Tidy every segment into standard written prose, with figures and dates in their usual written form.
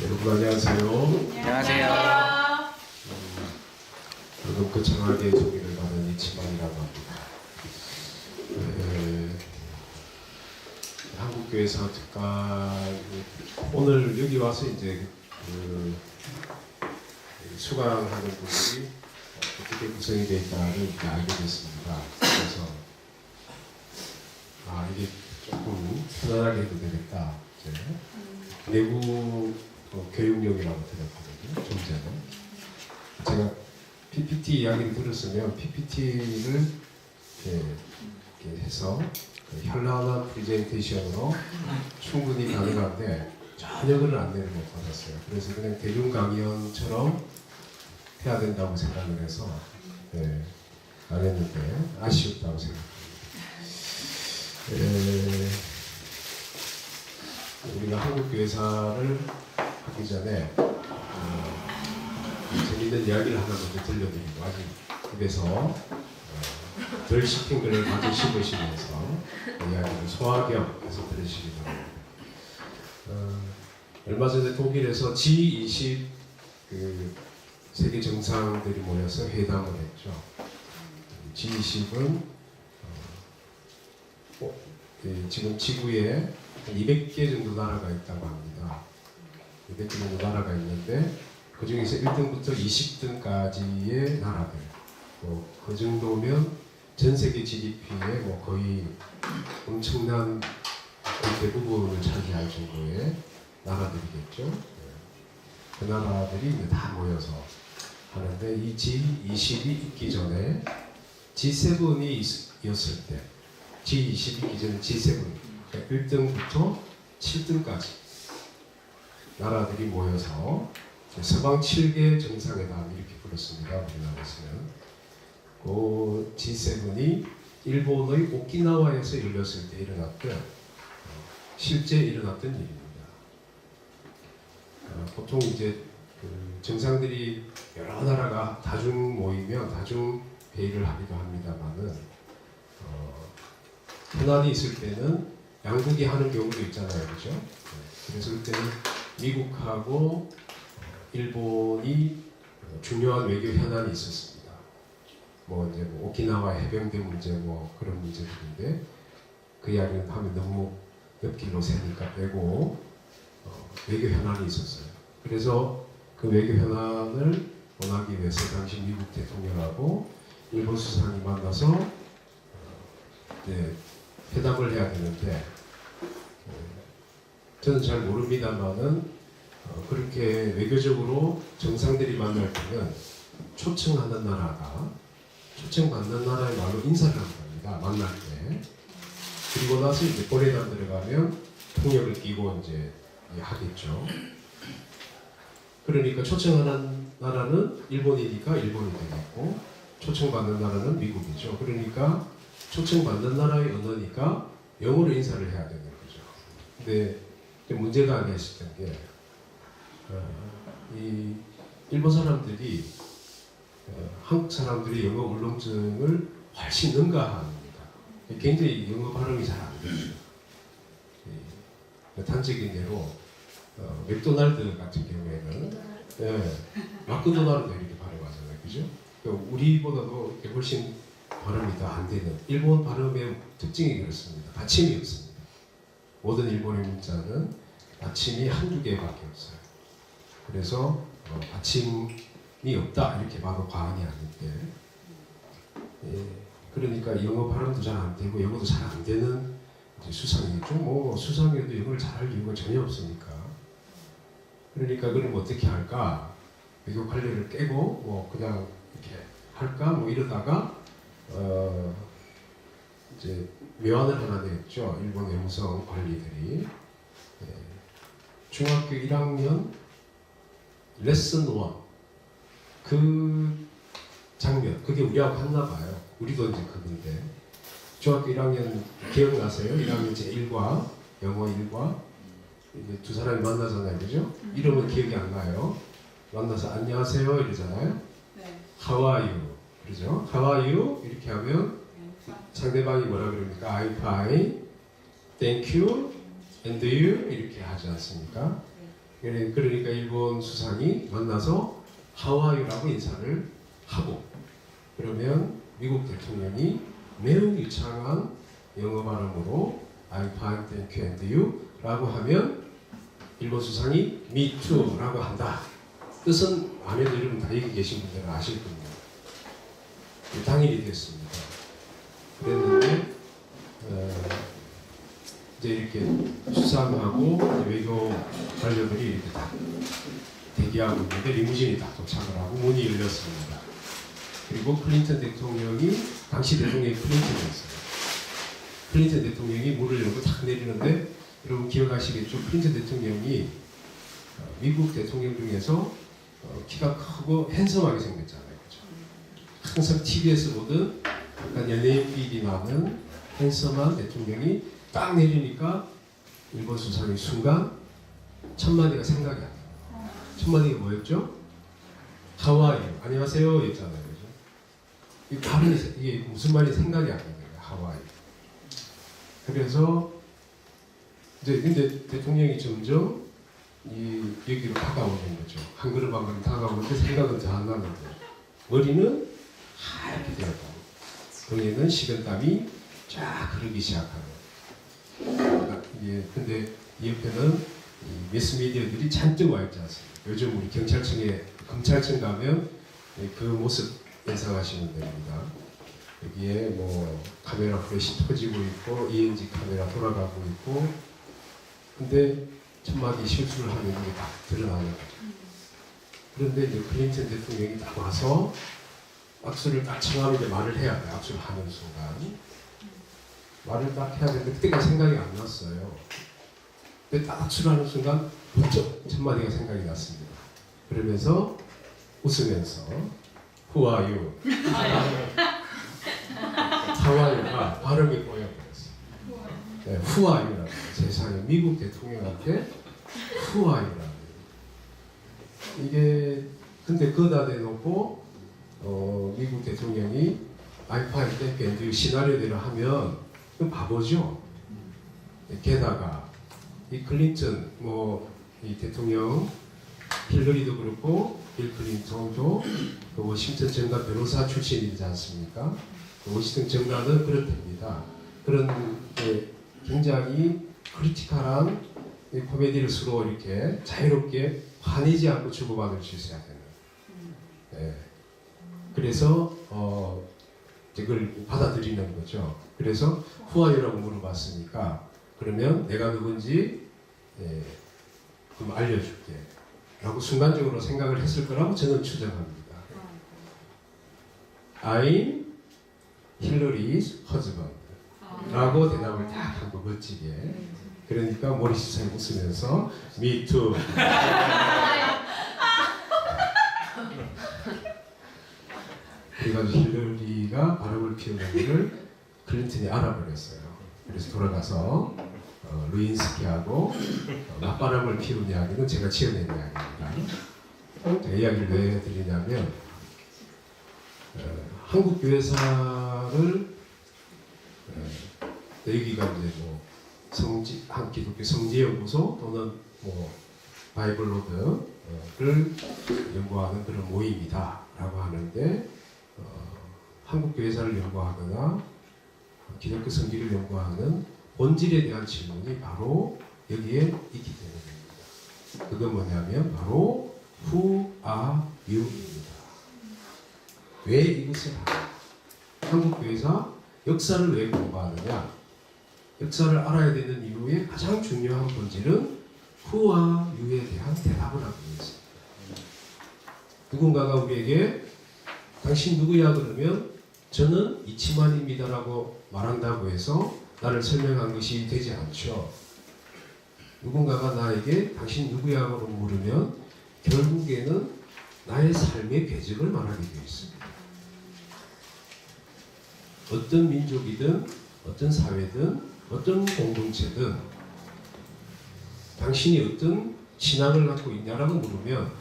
여러분 안녕하세요. 안녕하세요. 저는 거창하게 소개를 받은 이치만이라고 합니다. 한국교회사 특강 오늘 여기 와서 이제 수강하는 분들이 어떻게 구성이 되어 있다를 알게 됐습니다. 그래서 이게 조금 편안하게 해도 되겠다. 이제 내부 교육용이라고 들었거든요. 좀 전에 제가 PPT 이야기를 들었으면 PPT를 이렇게 해서 현란한 프레젠테이션으로 충분히 가능한데 전혀 그걸 안내를 못 받았어요. 그래서 그냥 대중 강연처럼 해야 된다고 생각을 해서 안 했는데 아쉽다고 생각합니다. 우리가 한국교회사를 하기 전에 재밌는 이야기를 하나 먼저 들려드리고 아직 입에서 덜 씹힌 글을 많이 씹으시면서 이야기를 소화겸해서 들으시기 바랍니다. 얼마 전에 독일에서 G20 세계 정상들이 모여서 회담을 했죠. G20은 지금 지구에 200개 정도 나라가 있다고 합니다. 200개 정도 나라가 있는데 그 중에서 1등부터 20등까지의 나라들, 그 정도면 전 세계 GDP의 거의 엄청난 대부분을 차지할 정도의 나라들이겠죠. 그 나라들이 다 모여서 하는데 이 G20이 있기 전에 G7이 있었을 때 G20이 있기 전에 G7 1등부터 7등까지 나라들이 모여서 서방 7개 정상회담 이렇게 불렀습니다. 우리나라에서는 그 G7이 일본의 오키나와에서 열렸을 때 일어났던 실제 일어났던 일입니다. 보통 이제 정상들이 여러 나라가 다중 모이면 다중 회의를 하기도 합니다만은 현안이 있을 때는 양국이 하는 경우도 있잖아요, 그렇죠? 그래서 그때는 미국하고 일본이 중요한 외교 현안이 있었습니다. 이제 오키나와 해병대 문제 그런 문제들인데 그 이야기는 하면 너무 옆길로 새니까 빼고 외교 현안이 있었어요. 그래서 그 외교 현안을 원하기 위해서 당시 미국 대통령하고 일본 수상이 만나서 회담을 해야 되는데 저는 잘 모릅니다만은 그렇게 외교적으로 정상들이 만날 때는 초청하는 나라가 초청받는 나라의 말로 인사를 한답니다. 만날 때. 그리고 나서 이제 본회담 들어가면 통역을 끼고 이제 하겠죠. 그러니까 초청하는 나라는 일본이니까 일본이 되겠고 초청받는 나라는 미국이죠. 그러니까 초청받는 나라의 언어니까 영어로 인사를 해야 되는 거죠. 근데 문제가 아니었던 게 이 일본 사람들이 한국 사람들이 영어 울렁증을 훨씬 능가합니다. 굉장히 영어 발음이 잘 안 돼요. 단적인 예로 맥도날드 같은 경우에는 마크도날드 이렇게 발음하잖아요, 그죠? 우리보다도 훨씬 발음이 더 안 되는 일본 발음의 특징이 그렇습니다. 받침이 없습니다. 모든 일본의 문자는 받침이 한두 개밖에 없어요. 그래서 받침이 없다 이렇게 봐도 과언이 아닌데 그러니까 영어 발음도 잘 안 되고 영어도 잘 안 되는 수상이죠. 수상이어도 영어를 잘할 이유가 전혀 없으니까. 그러니까 그럼 어떻게 할까? 외교 관리를 깨고 그냥 이렇게 할까? 이러다가 이제 묘안을 하나 냈죠. 일본 외무성 관리들이 중학교 1학년 레슨 1 그 장면 그게 우리하고 같나 봐요. 우리도 이제 그건데 중학교 1학년 기억나세요? 1학년 제1과 영어 1과 이제 두 사람이 만나잖아요, 그죠? 이름은 기억이 안 나요. 만나서 안녕하세요 이러잖아요. 네. How are you? 그죠? How are you? 이렇게 하면 상대방이 뭐라 그럽니까? I'm fine, thank you, and you 이렇게 하지 않습니까? 그러니까 일본 수상이 만나서 하와이라고 인사를 하고, 그러면 미국 대통령이 매우 유창한 영어 발음으로 I'm fine, thank you, and you 라고 하면 일본 수상이 me too 라고 한다. 뜻은 아내들 여러분 다 여기 계신 분들은 아실 겁니다. 당일이 됐습니다. 그랬는데 이제 이렇게 수상하고 외교 관료들이 이렇게 딱 대기하고 있는데 리무진이 딱 도착을 하고 문이 열렸습니다. 그리고 클린턴 대통령이, 당시 대통령이 클린턴이었어요. 클린턴 대통령이 문을 열고 탁 내리는데, 여러분 기억하시겠죠? 클린턴 대통령이 미국 대통령 중에서 키가 크고 핸섬하게 생겼잖아요. 그렇죠? 항상 TV에서 보던 약간 연예인 필이 나는 핸섬한 대통령이 딱 내리니까 일본 수상이 순간 첫 마디가 생각이 안 나요. 첫 마디가 뭐였죠? 하와이, 안녕하세요 했잖아요. 이 발음이, 이게 무슨 말이 생각이 안 나요. 하와이. 그래서 이제 근데 대통령이 점점 여기로 다가오는 거죠. 한 걸음 한 걸음 다가오는데 생각은 잘 안 나는데 머리는 하얗게 되었다. 등에는 식은땀이 쫙 흐르기 시작하는. 근데 이 옆에는 매스미디어들이 잔뜩 와 있지 않습니까? 요즘 우리 경찰청에 검찰청 가면 그 모습 예상하시면 됩니다. 여기에 뭐 카메라 플래시 터지고 있고 ENG 카메라 돌아가고 있고, 근데 첫 마디 실수를 하면 이게 딱 드러나는 거죠. 그런데 이제 클린턴 대통령이 딱 와서 악수를 딱 청하면 이제 말을 해야 돼요. 악수를 하는 순간 말을 딱 해야 되는데 그때가 생각이 안 났어요. 근데 딱 악수를 하는 순간 번쩍 첫 마디가 생각이 났습니다. 그러면서 웃으면서 Who are you? 하와이가 발음이 꼬여버렸어요. 네, Who are you라고. 세상에 미국 대통령한테 Who are you라고. 이게 근데 그거다 대놓고 미국 대통령이 I'm fine, thank you, and you 시나리오대로 하면 그 바보죠. 게다가 이 클린턴 이 대통령 힐러리도 그렇고 빌 클린턴도 그 워싱턴 정가 변호사 출신이지 않습니까? 그 워싱턴 정가는 그렇답니다. 그런 굉장히 크리티컬한 코미디를 서로 이렇게 자유롭게 화내지 않고 주고받을 수 있어야 되는. 네. 그래서 이걸 받아들이는 거죠. 그래서 후아유라고 물어봤으니까 그러면 내가 누군지 그럼 알려줄게 라고 순간적으로 생각을 했을 거라고 저는 추정합니다. I'm Hillary's husband 라고 대답을 딱 하고 멋지게. 그러니까 모리스 쌤 웃으면서 Me too. 그래가지고 힐러리가 바람을 피우는 것을 클린턴이 알아버렸어요. 그래서 돌아가서 루인스키하고 맞바람을 피운 이야기는 제가 지어낸 이야기입니다. 이 이야기를 왜 드리냐면 한국 교회사를 여기가 이제 한 기독교 성지연구소 또는 바이블로드를 연구하는 그런 모임이다라고 하는데 한국 교회사를 연구하거나 기독교 성기를 연구하는 본질에 대한 질문이 바로 여기에 있기 때문입니다. 그건 뭐냐면 바로 Who are you입니다. 왜 이것을 하냐? 한국 교회사 역사를 왜 공부하느냐? 역사를 알아야 되는 이유의 가장 중요한 본질은 Who are you에 대한 대답을 하고 있습니다. 누군가가 우리에게 당신 누구야 그러면 저는 이치만입니다라고 말한다고 해서 나를 설명한 것이 되지 않죠. 누군가가 나에게 당신 누구야고 물으면 결국에는 나의 삶의 궤적을 말하게 되어 있습니다. 어떤 민족이든 어떤 사회든 어떤 공동체든 당신이 어떤 신앙을 갖고 있냐라고 물으면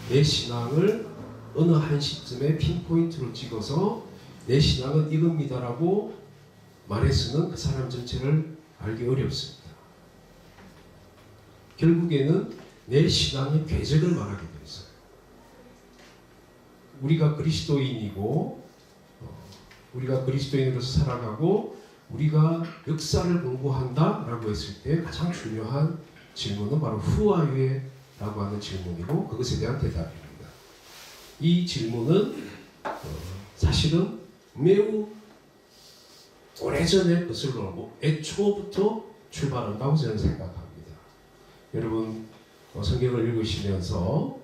내 신앙을 어느 한 시점에 핀포인트로 찍어서 내 신앙은 이겁니다라고 말해서는 그 사람 전체를 알기 어렵습니다. 결국에는 내 신앙의 궤적을 말하게 되어 있어요. 우리가 그리스도인이고 우리가 그리스도인으로서 살아가고 우리가 역사를 공부한다라고 했을 때 가장 중요한 질문은 바로 Who are you? 라고 하는 질문이고 그것에 대한 대답입니다. 이 질문은 사실은 매우 오래전에 거슬러 애초부터 출발한다고 저는 생각합니다. 여러분 성경을 읽으시면서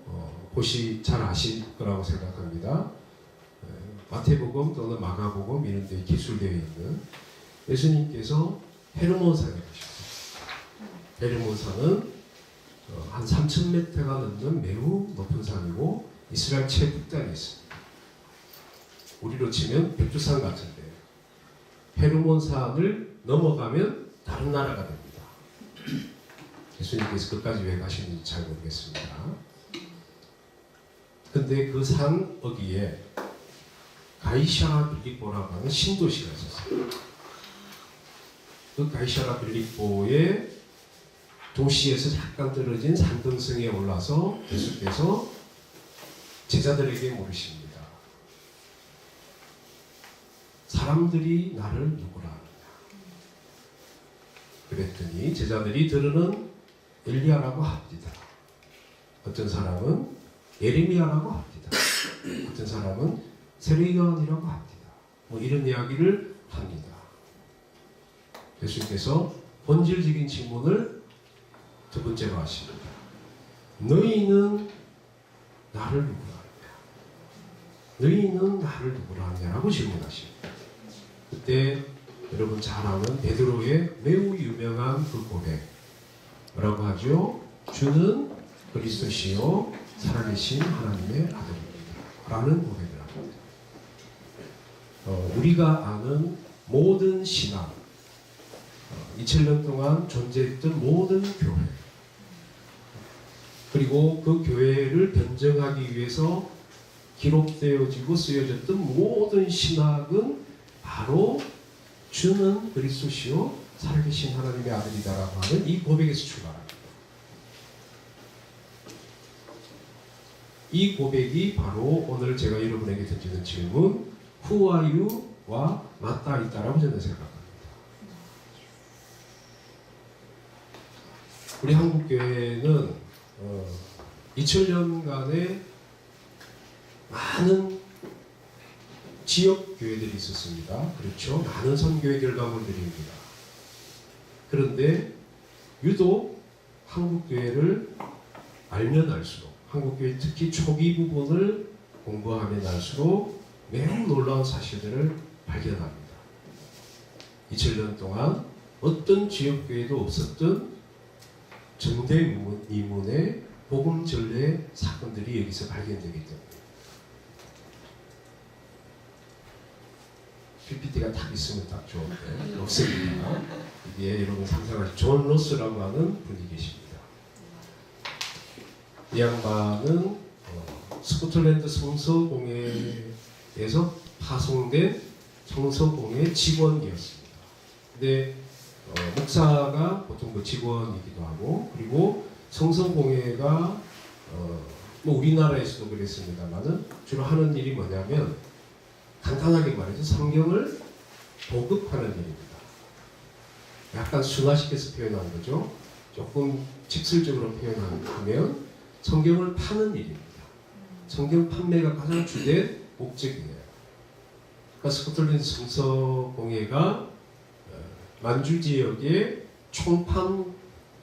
혹시 잘 아실 거라고 생각합니다. 마태복음 또는 마가복음 이런 데 기술되어 있는 예수님께서 헤르몬산에 가셨어요. 헤르몬산은 한 3,000m가 넘는 매우 높은 산이고 이스라엘 최북단에 있습니다. 우리로 치면 백두산 같은데 헤르몬산을 넘어가면 다른 나라가 됩니다. 예수님께서 끝까지 왜 가시는지 잘 모르겠습니다. 근데 그 산 어귀에 가이샤라 빌립보라고 하는 신도시가 있었어요. 그 가이샤라 빌립보의 도시에서 약간 떨어진 산등성에 올라서 예수께서 제자들에게 물으십니다. 사람들이 나를 누구라 하느냐? 그랬더니 제자들이 들으는 엘리야라고 합니다. 어떤 사람은 예레미야라고 합니다. 어떤 사람은 세례요한이라고 합니다. 뭐 이런 이야기를 합니다. 예수님께서 본질적인 질문을 두 번째로 하십니다. 너희는 나를 누구라 하느냐? 너희는 나를 누구라 하느냐라고 질문하십니다. 그때 여러분 잘 아는 베드로의 매우 유명한 그 고백 뭐라고 하죠? 주는 그리스도시요 살아계신 하나님의 아들입니다 라는 고백을 합니다. 우리가 아는 모든 신앙 2000년 동안 존재했던 모든 교회 그리고 그 교회를 변증하기 위해서 기록되어지고 쓰여졌던 모든 신학은 바로 주는 그리스도시요 살아계신 하나님의 아들이다라고 하는 이 고백에서 출발합니다. 이 고백이 바로 오늘 제가 여러분에게 던지는 질문 Who are you? 와 맞닿아 있다라고 저는 생각합니다. 우리 한국교회는 2000년간의 많은 지역 교회들이 있었습니다. 그렇죠? 많은 선교의 결과물들입니다. 그런데 유독 한국교회를 알면 알수록 한국교회 특히 초기 부분을 공부하면 알수록 매우 놀라운 사실들을 발견합니다. 2000년 동안 어떤 지역교회도 없었던 정대미문의 복음 전례 사건들이 여기서 발견되기 때문에 PPT가 딱 있으면 딱 좋은데 없습니다. 이게 여러분 상상하실 존 로스라고 하는 분이 계십니다. 이 양반은 스코틀랜드 성서공회에서 파송된 성서공회 직원이었습니다. 근데 목사가 보통 그 직원이기도 하고 그리고 성서공회가 뭐 우리나라에서도 그랬습니다만은 주로 하는 일이 뭐냐면 간단하게 말해서 성경을 보급하는 일입니다. 약간 순화시켜서 표현한 거죠. 조금 직설적으로 표현하면 성경을 파는 일입니다. 성경 판매가 가장 주된 목적이에요. 그러니까 스코틀랜드 성서공회가 만주 지역의 총판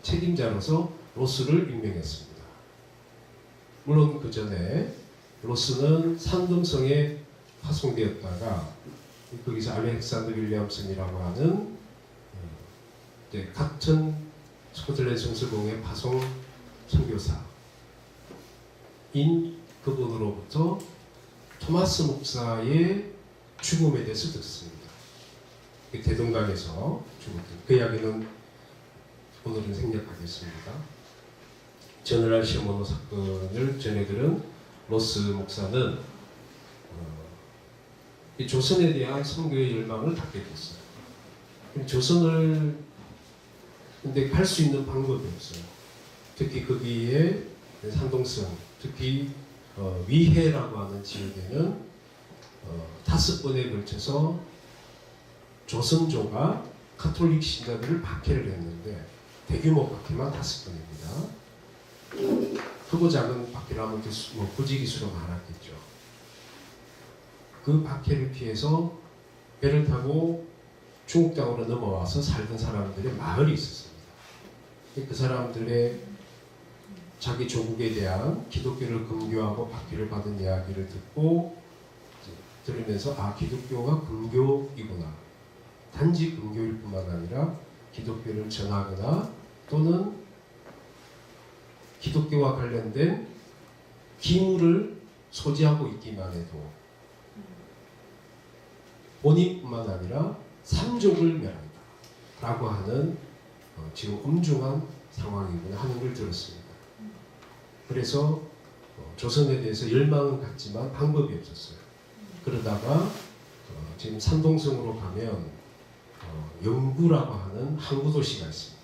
책임자로서 로스를 임명했습니다. 물론 그 전에 로스는 산덤성에 파송되었다가 거기서 알렉산더 윌리엄슨이라고 하는 같은 스코틀랜드 성서공회 파송 선교사인 그분으로부터 토마스 목사의 죽음에 대해서 듣습니다. 대동강에서 죽었던 그 이야기는 오늘은 생략하겠습니다. 제너럴 시모노 사건을 전해 들은 로스 목사는 이 조선에 대한 선교의 열망을 갖게 됐어요. 조선을 근데 갈 수 있는 방법이 없어요. 특히 거기에 산동성, 특히 위해라고 하는 지역에는 5번에 걸쳐서 조선조가 가톨릭 신자들을 박해를 했는데 대규모 박해만 5번입니다. 크고 작은 박해라면 부지기수로 많았겠죠. 그 박해를 피해서 배를 타고 중국 땅으로 넘어와서 살던 사람들의 마을이 있었습니다. 그 사람들의 자기 조국에 대한 기독교를 금교하고 박해를 받은 이야기를 들으면서 기독교가 금교이구나. 단지 금교일 뿐만 아니라 기독교를 전하거나 또는 기독교와 관련된 기물을 소지하고 있기만 해도 본인뿐만 아니라 삼족을 멸한다 라고 하는 지금 엄중한 상황이구나 하는 걸 들었습니다. 그래서 조선에 대해서 열망은 갔지만 방법이 없었어요. 그러다가 지금 산동성으로 가면 영구라고 하는 항구 도시가 있습니다.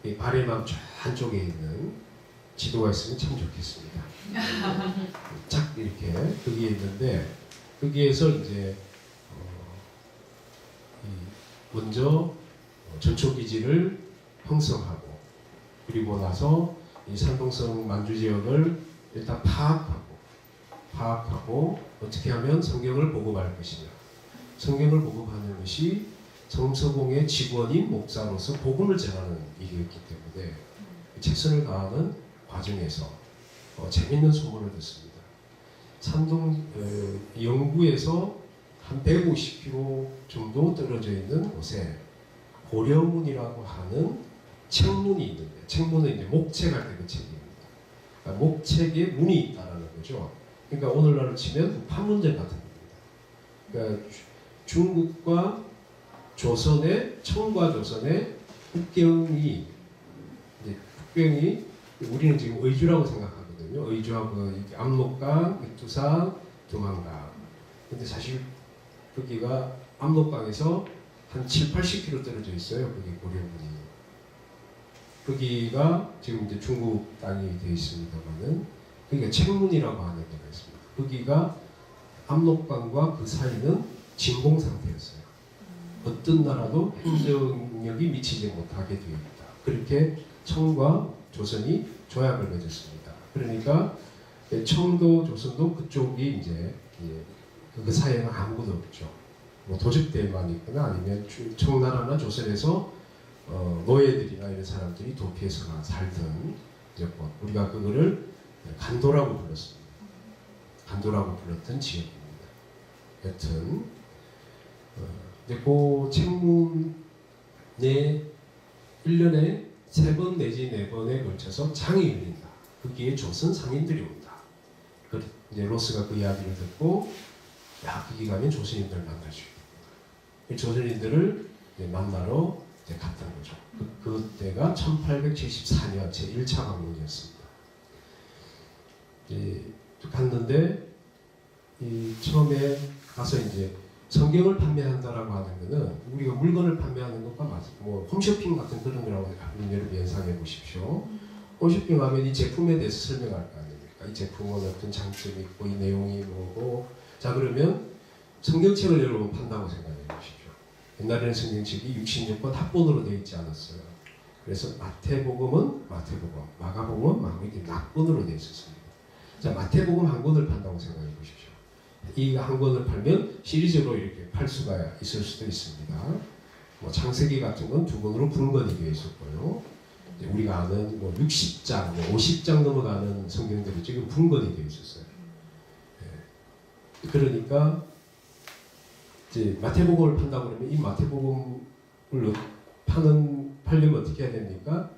이 발해만 저 한쪽에 있는 지도가 있으면 참 좋겠습니다. 쫙 이렇게 거기에 있는데 거기에서 이제 먼저 전초기지를 형성하고 그리고 나서 이 산동성 만주 지역을 일단 파악하고 어떻게 하면 성경을 보급할 것이냐. 성경을 보급하는 것이 성서공의 직원인 목사로서 복음을 전하는 일이었기 때문에 최선을 다하는 과정에서 재밌는 소문을 듣습니다. 영구에서 한 150km 정도 떨어져 있는 곳에 고려문이라고 하는 책문이 있는데, 책문은 이제 목책할 때 그 책입니다. 그러니까 목책에 문이 있다라는 거죠. 그러니까 오늘날로 치면 판문점 같은 겁니다. 그러니까 중국과 조선의, 청과 조선의 국경이 우리는 지금 의주라고 생각하거든요. 의주하고 압록강, 백두산, 두만강. 근데 사실 거기가 압록강에서 한 7, 80km 떨어져 있어요. 거기 고려문이. 거기가 지금 이제 중국 땅이 되어 있습니다만은 거기가 책문이라고 하는 데가 있습니다. 거기가 압록강과 그 사이는 진공 상태였어요. 어떤 나라도 행정력이 미치지 못하게 되어 있다. 그렇게 청과 조선이 조약을 맺었습니다. 그러니까 청도 조선도 그쪽이 이제 그 사이에는 아무것도 없죠. 뭐 도적대만 있거나 아니면 청나라나 조선에서 노예들이나 이런 사람들이 도피해서 살던 지역권. 우리가 그거를 간도라고 불렀습니다. 간도라고 불렀던 지역입니다. 여튼 그 책문에 1년에 3번 내지 4번에 걸쳐서 장이 열린다. 거기에 조선 상인들이 온다. 이제 로스가 그 이야기를 듣고 거기 가면 조선인들 만날 수 있다. 조선인들을 만나러 갔던 거죠. 그때가 1874년 제1차 방문이었습니다. 갔는데 처음에 가서 이제 성경을 판매한다라고 하는 거는 우리가 물건을 판매하는 것과 맞아요. 뭐 홈쇼핑 같은 그런 거라고 여러분 연상해 보십시오. 홈쇼핑 하면 이 제품에 대해서 설명할 거 아닙니까? 이 제품은 어떤 장점이 있고 이 내용이 뭐고. 자, 그러면 성경책을 여러분 판다고 생각해 보십시오. 옛날에는 성경책이 66권 합본으로 되어 있지 않았어요. 그래서 마태복음은 마태복음, 마가복음은 마가복음 낙본으로 되어 있었습니다. 자, 마태복음 한 권을 판다고 생각해 보십시오. 이 한 권을 팔면 시리즈로 이렇게 팔 수가 있을 수도 있습니다. 뭐 창세기 같은 건 2권으로 분권이 되어 있었고요. 우리가 아는 뭐 60장, 50장 넘어가는 성경들이 지금 분권이 되어 있었어요. 그러니까 이제 마태복음을 판다 그러면 이 마태복음을 팔려면 어떻게 해야 됩니까?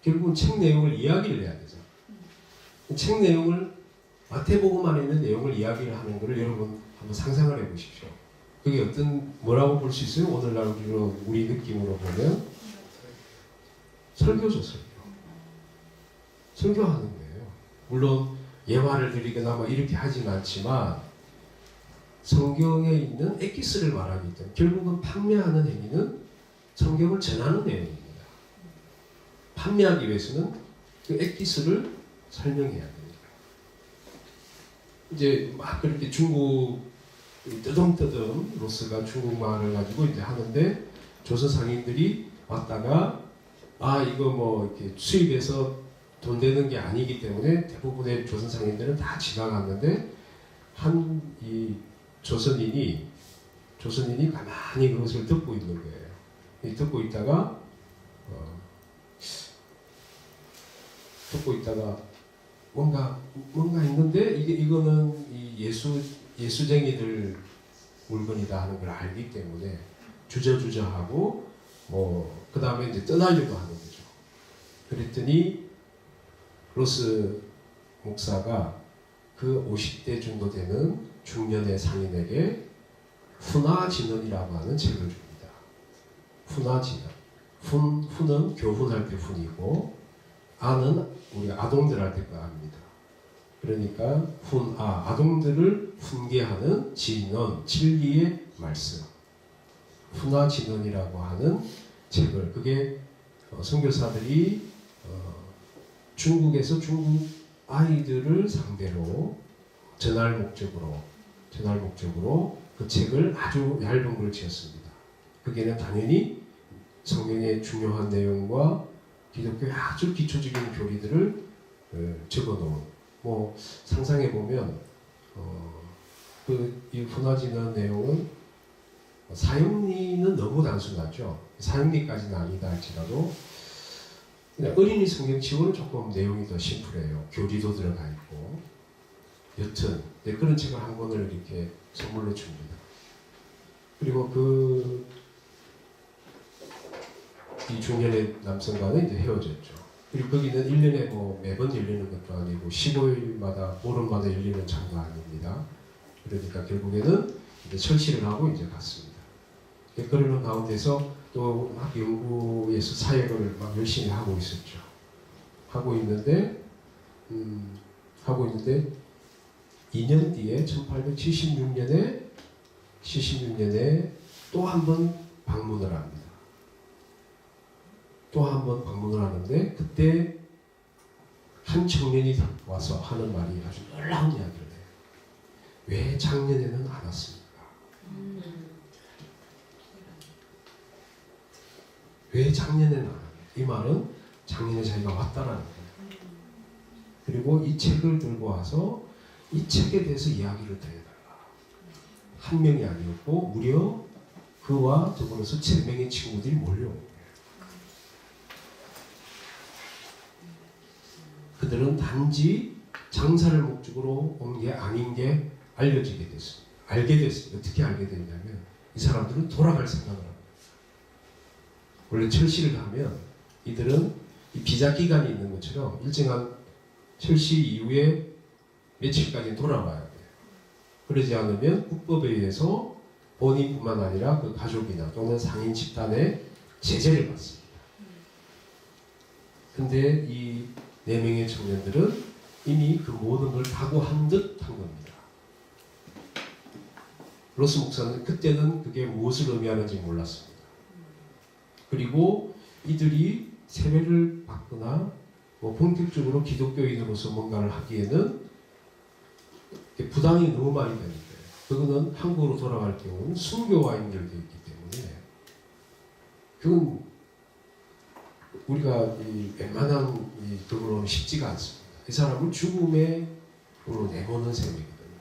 결국은 책 내용을 이야기를 해야 되죠. 책 내용을 마태복음 안에 있는 내용을 이야기를 하는 것을 여러분 한번 상상을 해보십시오. 그게 뭐라고 볼 수 있어요? 오늘날 우리 느낌으로 보면 설교죠, 설교. 설교하는 거예요. 물론 예화를 드리거나 뭐 이렇게 하진 않지만 성경에 있는 엑기스를 말하기 때문에 결국은 판매하는 행위는 성경을 전하는 내용입니다. 판매하기 위해서는 그 엑기스를 설명해야 됩니다. 이제 막 그렇게 중국 뜨듬뜨듬 로스가 중국말을 가지고 이제 하는데 조선 상인들이 왔다가 이거 뭐 이렇게 수입해서 돈 되는 게 아니기 때문에 대부분의 조선 상인들은 다 지나갔는데 한 이 조선인이 가만히 그것을 듣고 있는 거예요. 듣고 있다가 뭔가 있는데 이거는 이 예수쟁이들 물건이다 하는 걸 알기 때문에 주저하고 그 다음에 이제 떠나려고 하는 거죠. 그랬더니 로스 목사가 그 50대 정도 되는 중년의 상인에게 훈화진언이라고 하는 책을 줍니다. 훈화진언. 훈은 교훈할 때 훈이고 아는 우리 아동들 할 때 거 압니다. 그러니까 아동들을 훈계하는 진언, 진리의 말씀. 훈화진언이라고 하는 책을 그게 선교사들이 중국에서 중국 아이들을 상대로 전할 목적으로 그 책을 아주 얇은 걸 지었습니다. 거기에는 당연히 성경의 중요한 내용과 기독교의 아주 기초적인 교리들을 적어놓은 상상해 보면 이 훈화진언 내용은 사형리는 너무 단순하죠. 사형리까지는 아니다 할지라도 그냥 어린이 성경치고는 조금 내용이 더 심플해요. 교리도 들어가 있고 여튼 그런 책을 한 권을 이렇게 선물로 줍니다. 그리고 이 중년의 남성과는 이제 헤어졌죠. 그리고 거기는 1년에 매번 열리는 것도 아니고 15일마다 보름마다 열리는 장도 아닙니다. 그러니까 결국에는 이제 철시를 하고 이제 갔습니다. 그러는 가운데서 또 막 연구에서 사역을 막 열심히 하고 있었죠. 하고 있는데 2년 뒤에 1876년에 또 한 번 방문을 합니다. 또 한 번 방문을 하는데 그때 한 청년이 와서 하는 말이 아주 놀라운 이야기를 해요. 왜 작년에는 안 왔습니까? 왜 작년에는 안 왔냐? 이 말은 작년에 자기가 왔다라는 거예요. 그리고 이 책을 들고 와서 이 책에 대해서 이야기를 드려달라. 한 명이 아니었고 무려 그와 더불어서 7명의 친구들이 몰려온 거예요. 그들은 단지 장사를 목적으로 온 게 아닌 게 알려지게 됐습니다. 알게 됐습니다. 어떻게 알게 됐냐면 이 사람들은 돌아갈 생각을 합니다. 원래 철시를 하면 이들은 이 비자 기간이 있는 것처럼 일정한 철시 이후에 며칠까지 돌아와야 돼요. 그러지 않으면 국법에 의해서 본인뿐만 아니라 그 가족이나 또는 상인 집단의 제재를 받습니다. 근데 이 4명의 청년들은 이미 그 모든 걸 각오한 듯 한 겁니다. 로스 목사는 그때는 그게 무엇을 의미하는지 몰랐습니다. 그리고 이들이 세례를 받거나 본격적으로 기독교인으로서 뭔가를 하기에는 부담이 너무 많이 되는데 그거는 한국으로 돌아갈 경우는 순교와 연결되어 있기 때문에 그건 우리가 웬만한 그거로는 쉽지가 않습니다. 이 사람을 죽음으로 내보는 셈이거든요.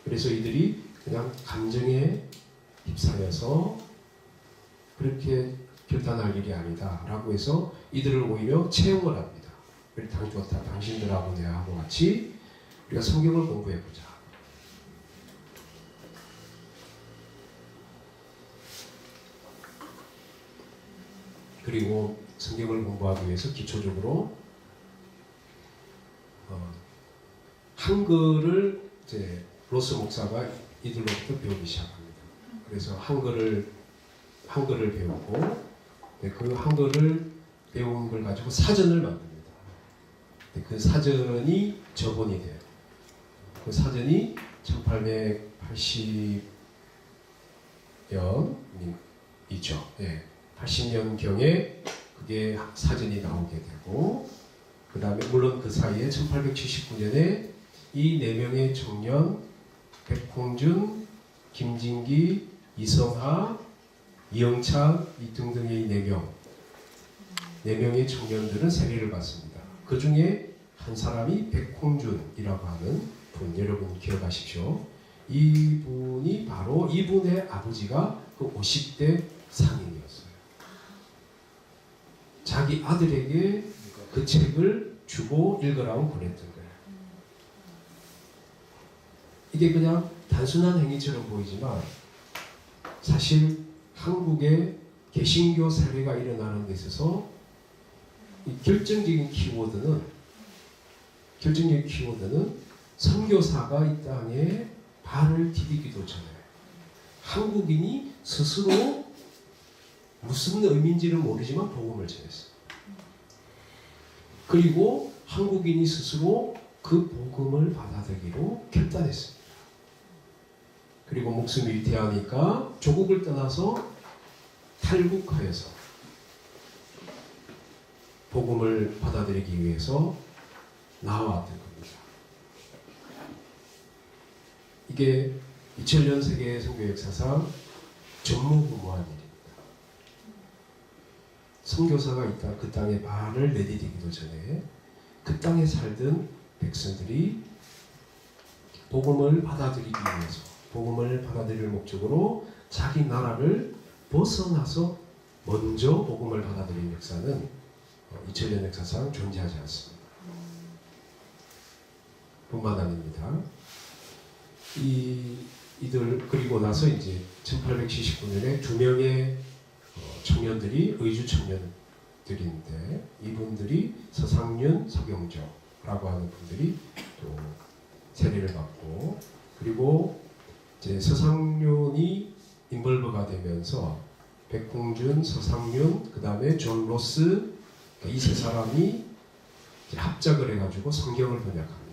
그래서 이들이 그냥 감정에 휩싸여서 그렇게 결단할 일이 아니다 라고 해서 이들을 오히려 채용을 합니다. 그래 좋다. 당신들하고 내하고 같이 우리가 성경을 공부해보자. 그리고 성경을 공부하기 위해서 기초적으로 한글을 이제 로스 목사가 이들로부터 배우기 시작합니다. 그래서 한글을 배우고 그 한글을 배운 걸 가지고 사전을 만듭니다. 그 사전이 저본이 돼요. 그 사전이 1880년이죠. 80년경에 그게 사전이 나오게 되고 그 다음에 물론 그 사이에 1879년에 이 4명의 청년 백홍준, 김진기, 이성하, 이영찬 이 등등의 4명의 청년들은 세례를 받습니다. 그 중에 한 사람이 백홍준이라고 하는 분, 여러분 기억하십시오. 이분이 바로 이분의 아버지가 그 50대 상인이었어요. 자기 아들에게 그 책을 주고 읽으라고 보냈던 거예요. 이게 그냥 단순한 행위처럼 보이지만 사실 한국의 개신교 사회가 일어나는 데 있어서 이 결정적인 키워드는 선교사가 이 땅에 발을 디디기도 전에 한국인이 스스로 무슨 의미인지는 모르지만 복음을 전했어요. 그리고 한국인이 스스로 그 복음을 받아들이기로 결단했습니다. 그리고 목숨이 위태하니까 조국을 떠나서 탈북하여서 복음을 받아들이기 위해서 나왔던 겁니다. 이게 2000년 세계 선교 역사상 전무후무한 일입니다. 선교사가 있다 그 땅에 발을 내디디기도 전에 그 땅에 살던 백성들이 복음을 받아들이기 위해서 복음을 받아들일 목적으로 자기 나라를 벗어나서 먼저 복음을 받아들인 역사는 2000년 역사상 존재하지 않습니다. 뿐만 아닙니다. 이들 그리고 나서 이제 1879년에 2명의 청년들이 의주 청년들인데 이분들이 서상윤, 서경조라고 하는 분들이 또 세례를 받고 그리고 이제 서상윤이 인벌브가 되면서 백홍준, 서상윤, 그 다음에 존 로스 이 세 사람이 합작을 해가지고 성경을 번역합니다.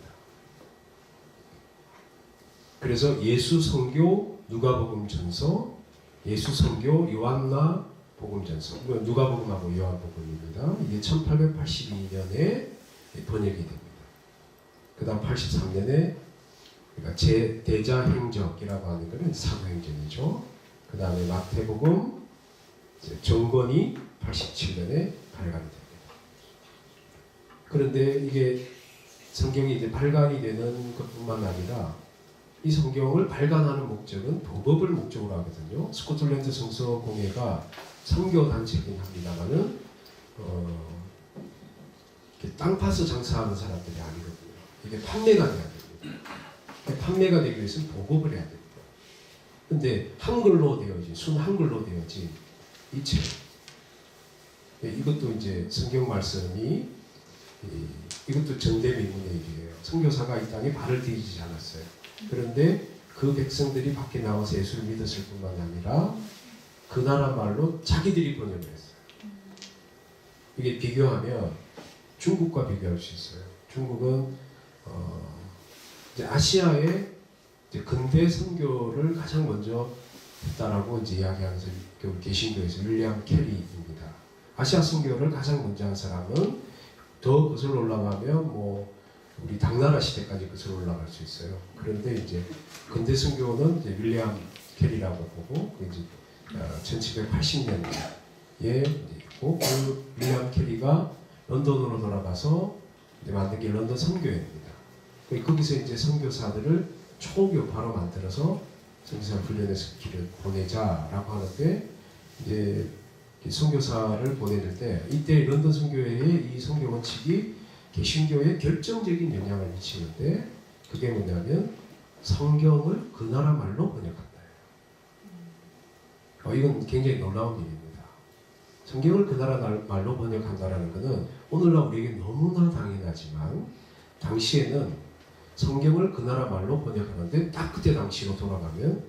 그래서 예수 선교 누가복음 전서, 예수 선교 요한나 복음 전서, 누가복음하고 요한복음입니다. 이게 1882년에 번역이 됩니다. 그 다음 83년에 그러니까 대자행적이라고 하는 것은 사도행전이죠. 그 다음에 마태복음, 정권이 87년에 발간이 됩니다. 그런데 이게 성경이 이제 발간이 되는 것뿐만 아니라 이 성경을 발간하는 목적은 도법을 목적으로 하거든요. 스코틀랜드 성서공회가 선교단체이긴 합니다만은 땅 파서 장사하는 사람들이 아니거든요. 이게 판매가 돼야 됩니다. 판매가 되기 위해서는 도법을 해야 됩니다. 근데 한글로 되어진 순 한글로 되어진 이 책, 이것도 이제 성경 말씀이 이것도 전대미문의 일이에요. 선교사가 이 땅에 발을 디디지 않았어요. 그런데 그 백성들이 밖에 나와서 예수를 믿었을 뿐만 아니라 그 나라 말로 자기들이 번역을 했어요. 이게 비교하면 중국과 비교할 수 있어요. 중국은 이제 아시아의 이제 근대 선교를 가장 먼저 했다라고 이제 이야기하면서 개신교에서 윌리엄 캐리입니다. 아시아 선교를 가장 먼저 한 사람은 더 거슬러 올라가면 뭐 우리 당나라 시대까지 거슬러 올라갈 수 있어요. 그런데 이제 근대 선교는 이제 윌리엄 캐리라고 보고 이제 1780년에 있고 그 윌리엄 캐리가 런던으로 돌아가서 이제 만든 게 런던 선교회입니다. 거기서 이제 선교사들을 초교파로 만들어서 선교사 훈련해서 길을 보내자라고 하는데 이제 선교사를 보내릴 때 이때 런던 선교회의 이 선교 원칙이 개신교에 결정적인 영향을 미치는데 그게 뭐냐면 성경을 그 나라 말로 번역한다. 이건 굉장히 놀라운 일입니다. 성경을 그 나라 말로 번역한다라는 것은 오늘날 우리에게 너무나 당연하지만 당시에는 성경을 그 나라 말로 번역하는데 딱 그때 당시로 돌아가면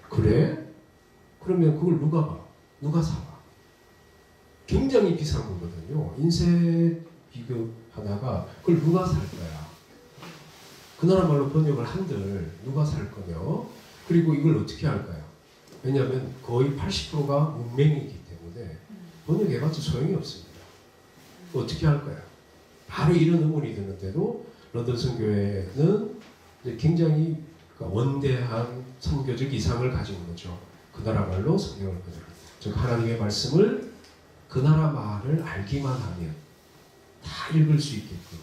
그래? 그러면 그걸 누가 봐? 누가 사봐? 굉장히 비싼 거거든요. 인쇄 비교하다가 그걸 누가 살 거야? 그 나라 말로 번역을 한들 누가 살 거며 그리고 이걸 어떻게 할까요? 왜냐하면 거의 80%가 문맹이기 때문에 번역해봤자 소용이 없습니다. 어떻게 할 거야? 바로 이런 의문이 드는데도 런던 선교회는 굉장히 원대한 선교적 이상을 가지고 거죠. 그 나라 말로 성경을 가지고, 즉 하나님의 말씀을 그 나라 말을 알기만 하면 다 읽을 수 있게끔,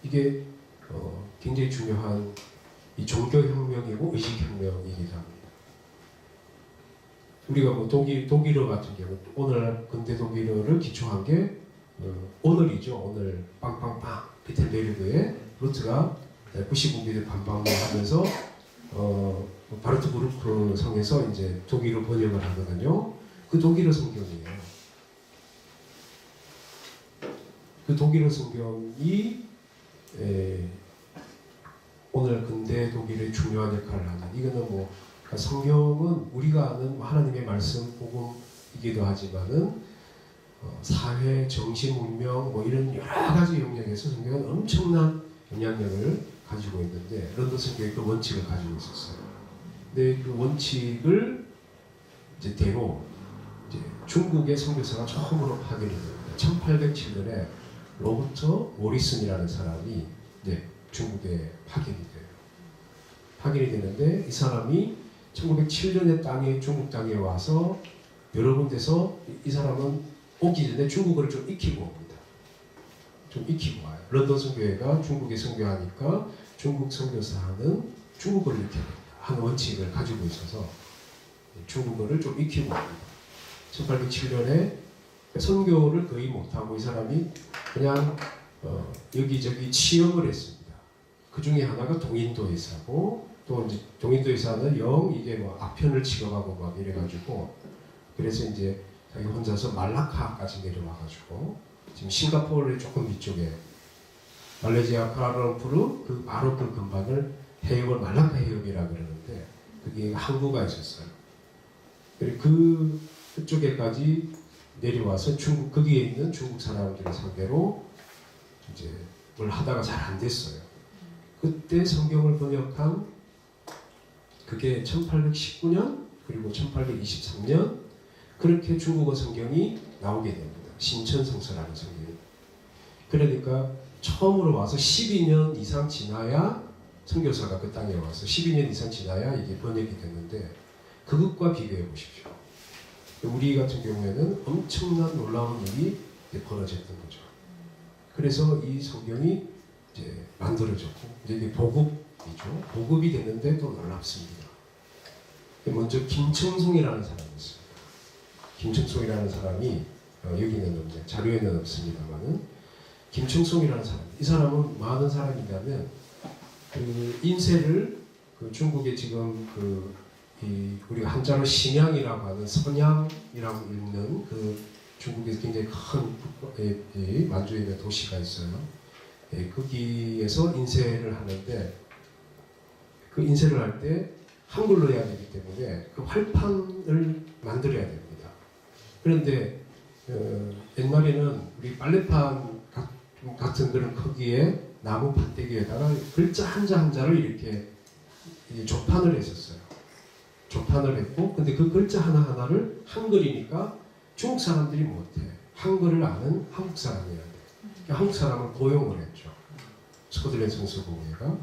이게 굉장히 중요한 이 종교혁명이고 의식혁명이기도 합니다. 우리가 뭐 독일어 같은 경우, 오늘 근대 독일어를 기초한 게 오늘이죠. 오늘 빵빵빵 비텔베르그의 루트가 95mm 반방을 하면서 바르트부르크 성에서 이제 독일어 번역을 하거든요. 그 독일어 성경이에요. 그 독일어 성경이 오늘 근대 독일의 중요한 역할을 하는, 이거는 뭐 성경은 우리가 아는 하나님의 말씀 복음이기도 하지만은 사회, 정신, 문명 뭐 이런 여러 가지 영역에서 성경은 엄청난 영향력을 가지고 있는데, 런던 선교회 그 원칙을 가지고 있었어요. 근데 그 원칙을 이제 대로 이제 중국의 선교사가 처음으로 파견이 됩니다. 1807년에 로버트 모리슨이라는 사람이 이제 중국에 파견이 돼요. 파견이 되는데 이 사람이 1907년에 중국 땅에 와서 여러 군데서 이 사람은 오기 전에 중국어를 좀 익히고 옵니다. 좀 익히고 와요. 런던 선교회가 중국에 선교하니까 중국 선교사는 중국어를 익혀야 된다 하는 원칙을 가지고 있어서 중국어를 좀 익히고 옵니다. 1807년에 선교를 거의 못하고 이 사람이 그냥 여기저기 취업을 했습니다. 그 중에 하나가 동인도의사고, 또 이제 동인도의사는 이게 뭐 아편을 취급하고 막 이래가지고, 그래서 이제 자기 혼자서 말라카까지 내려와가지고 지금 싱가포르의 조금 위쪽에 말레이시아 쿠알라룸푸르 그 바로 그 근방을 해역을 말라카 해역이라 그러는데 그게 항구가 있었어요. 그리고 그쪽에까지 내려와서 거기에 있는 중국 사람들을 상대로 이제 뭘 하다가 잘 안 됐어요. 그때 성경을 번역한 그게 1819년 그리고 1823년 그렇게 중국어 성경이 나오게 됩니다. 신천성서라는 성경이. 그러니까 처음으로 와서 12년 이상 지나야, 선교사가 그 땅에 와서 12년 이상 지나야 이게 번역이 됐는데, 그것과 비교해 보십시오. 우리 같은 경우에는 엄청난 놀라운 일이 벌어졌던 거죠. 그래서 이 성경이 이제 만들어졌고, 이게 보급이죠. 보급이 됐는데 또 놀랍습니다. 먼저 김청송이라는 사람이 있어요. 김청송이라는 사람이 여기는 없네, 자료에는 없습니다만은, 김청송이라는 사람, 이 사람은 많은 사람이라면 그 인쇄를 그 중국에 지금 우리가 한자로 신양이라고 하는 선양이라고 읽는 그 중국에서 굉장히 큰 만주에 있는 도시가 있어요. 거기에서 인쇄를 하는데, 그 인쇄를 할 때 한글로 해야 되기 때문에 그 활판을 만들어야 됩니다. 그런데 옛날에는 우리 빨래판 같은 그런 크기의 나무 판때기에다가 글자 한자 한자를 이렇게 조판을 했었어요. 조판을 했고, 근데 그 글자 하나하나를 한글이니까 중국 사람들이 못해. 한글을 아는 한국 사람이어야 돼. 한국 사람을 고용을 했죠. 스코틀랜드 성서공회가.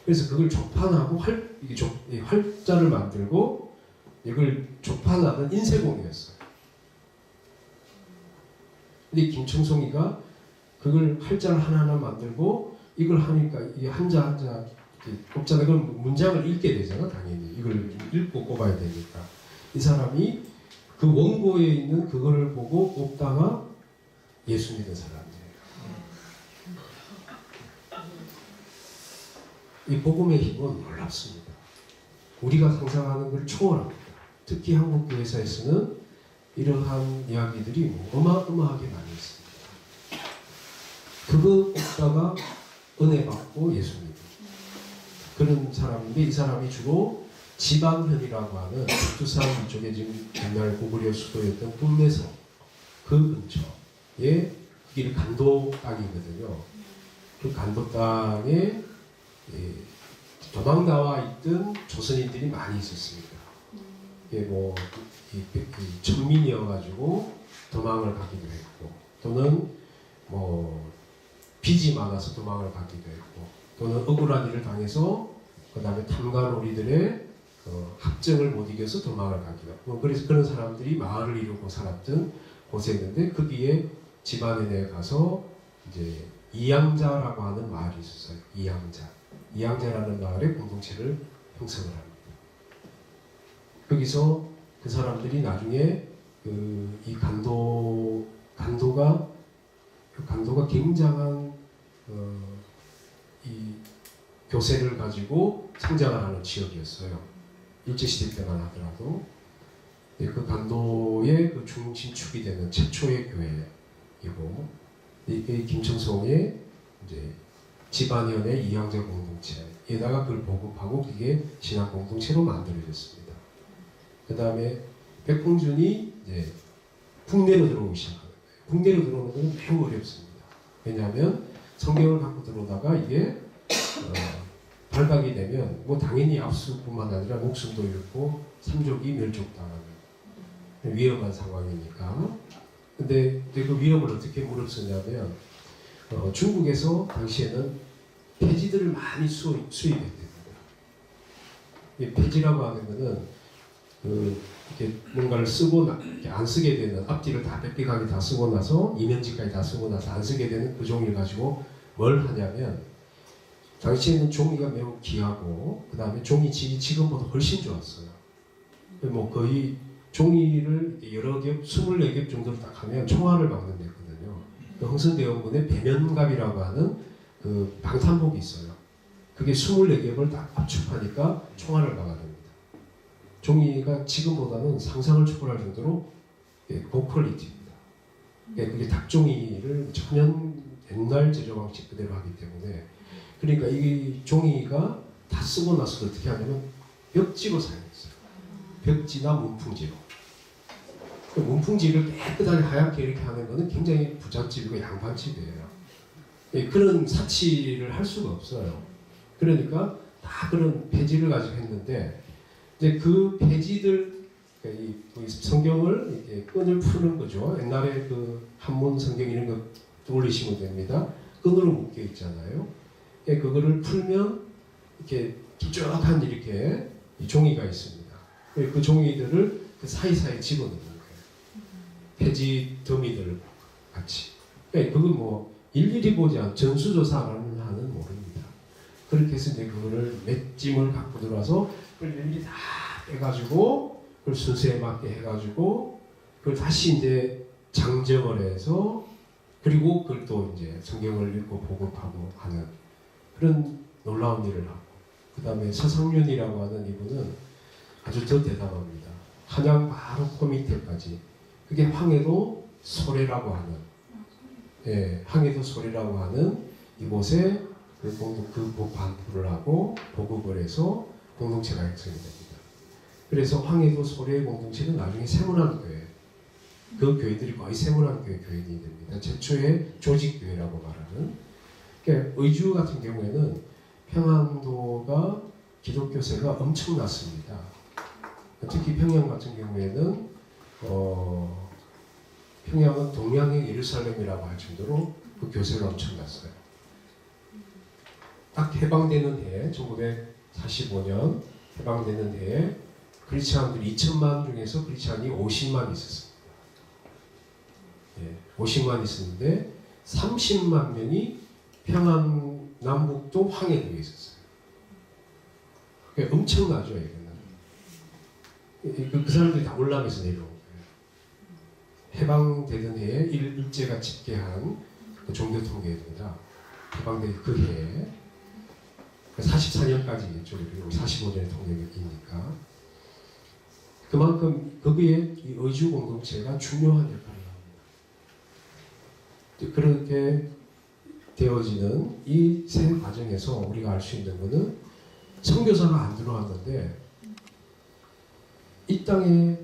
그래서 그걸 조판하고 활자를 만들고 이걸 조판하는 인쇄공이었어요. 근데 김청송이가 그걸 활자를 하나하나 만들고 이걸 하니까 이게 한자 꼽잖아. 그럼 문장을 읽게 되잖아, 당연히. 이걸 읽고 꼽아야 되니까. 이 사람이 그 원고에 있는 그걸 보고 꼽다가 예수 믿은 사람이에요. 이 복음의 힘은 놀랍습니다. 우리가 상상하는 걸 초월합니다. 특히 한국 교회사에서는 이러한 이야기들이 어마어마하게 많이 있습니다. 그거 꼽다가 은혜 받고 예수 믿고 그런 사람인데, 이 사람이 주로 지방현이라고 하는 북두산 이쪽에 지금 옛날 고구려 수도였던 국내성 그 근처에, 그게 간도 땅이거든요. 그 간도 땅에 도망 나와 있던 조선인들이 많이 있었습니다. 이게 뭐 천민이어가지고 도망을 가기도 했고, 또는 뭐 빚이 많아서 도망을 가기도 했고, 또는 억울한 일을 당해서 그 다음에 탐관오리들의 합정을 못 이겨서 도망을 가기도 하고, 그래서 그런 사람들이 마을을 이루고 살았던 곳이었는데, 거기에 집안에 가서 이제 이양자라고 하는 마을이 있었어요. 이양자라는 마을의 공동체를 형성을 합니다. 거기서 그 사람들이 나중에 이 간도가 굉장한 이 교세를 가지고 성장을 하는 지역이었어요. 일제시대 때만 하더라도. 그 간도의 그 중심축이 되는 최초의 교회이고, 이게 김청송의 이제 집안연의 이양자 공동체에다가 그걸 보급하고 그게 신앙 공동체로 만들어졌습니다. 그 다음에 백홍준이 이제 국내로 들어오기 시작하는 거예요. 국내로 들어오는 건 매우 어렵습니다. 왜냐하면 성경을 갖고 들어오다가 이게 발각이 되면 뭐 당연히 압수뿐만 아니라 목숨도 잃고 삼족이 멸족당하는 위험한 상황이니까. 근데 그 위험을 어떻게 무릅쓰냐면 중국에서 당시에는 폐지들을 많이 수입했답니다. 이 폐지라고 하는 거는 이렇게 뭔가를 쓰고 이렇게 안 쓰게 되는, 앞뒤를 다 빽빽하게 다 쓰고 나서 이면지까지 다 쓰고 나서 안 쓰게 되는 그 종이를 가지고 뭘 하냐면, 당시에는 종이가 매우 귀하고 그 다음에 종이 질이 지금보다 훨씬 좋았어요. 뭐 거의 종이를 여러 겹, 24겹 정도를 딱 하면 총알을 막는 데거든요. 흥선대원군의 배면갑이라고 하는 그 방탄복이 있어요. 그게 24겹을 딱 압축하니까 총알을 막아냅니다. 종이가 지금보다는 상상을 초월할 정도로 고퀄리티입니다. 그게 닭종이를 천연 옛날 제조 방식 그대로 하기 때문에, 그러니까 이 종이가 다 쓰고 나서 어떻게 하냐면 벽지로 사용했어요. 벽지나 문풍지로. 문풍지를 깨끗하게 하얗게 이렇게 하는 것은 굉장히 부잣집이고 양반집이에요. 그런 사치를 할 수가 없어요. 그러니까 다 그런 폐지를 가지고 했는데, 이제 그 폐지들, 이 성경을 이렇게 끈을 푸는 거죠. 옛날에 그 한문 성경 이런 거 떠올리시면 됩니다. 끈으로 묶여 있잖아요. 그거를 풀면 이렇게 길쭉한 이렇게 종이가 있습니다. 그 종이들을 그 사이사이에 집어넣는 거예요. 폐지 더미들 같이. 그거 뭐 일일이 보지 않은 전수조사는 하는 모릅니다. 그렇게 해서 이제 그거를 몇 짐을 갖고 들어와서 그걸 일일이 다 빼가지고 그걸 순서에 맞게 해가지고 그걸 다시 이제 장정을 해서, 그리고 그걸 또 이제 성경을 읽고 보급하고 하는 그런 놀라운 일을 하고, 그 다음에 서상윤이라고 하는 이분은 아주 더 대단합니다. 한양 바로 그 밑에까지, 그게 황해도 소래라고 하는, 황해도 소래라고 하는 이곳에 그 반포를 하고 보급을 해서 공동체가 형성이 됩니다. 그래서 황해도 소래 공동체는 나중에 세문안교회, 그 교회들이 거의 세문안교회 교인이 됩니다. 최초의 조직교회라고 말하는. 그러니까 의주 같은 경우에는 평안도가 기독교세가 엄청났습니다. 특히 평양 같은 경우에는 평양은 동양의 예루살렘이라고 할 정도로 그 교세가 엄청났어요. 딱 해방되는 해, 1945년 해방되는 해에 크리스찬들이 2천만 중에서 크리스찬이 50만 있었습니다. 50만 있었는데 30만 명이 평안 남북도 황해도에 있었어요. 엄청나죠, 이거는. 그 사람들이 다 올라가서 내려온 거예요. 해방되던 해에 일제가 집계한 그 종교 통계입니다. 해방된 그 해에 44년까지겠죠. 그리고 45년의 통계이니까. 그만큼 거기에 이 의주 공동체가 중요한 역할을 합니다. 그렇게 되어지는 이 세 과정에서 우리가 알 수 있는 것은 선교사가 안 들어왔는데 이 땅에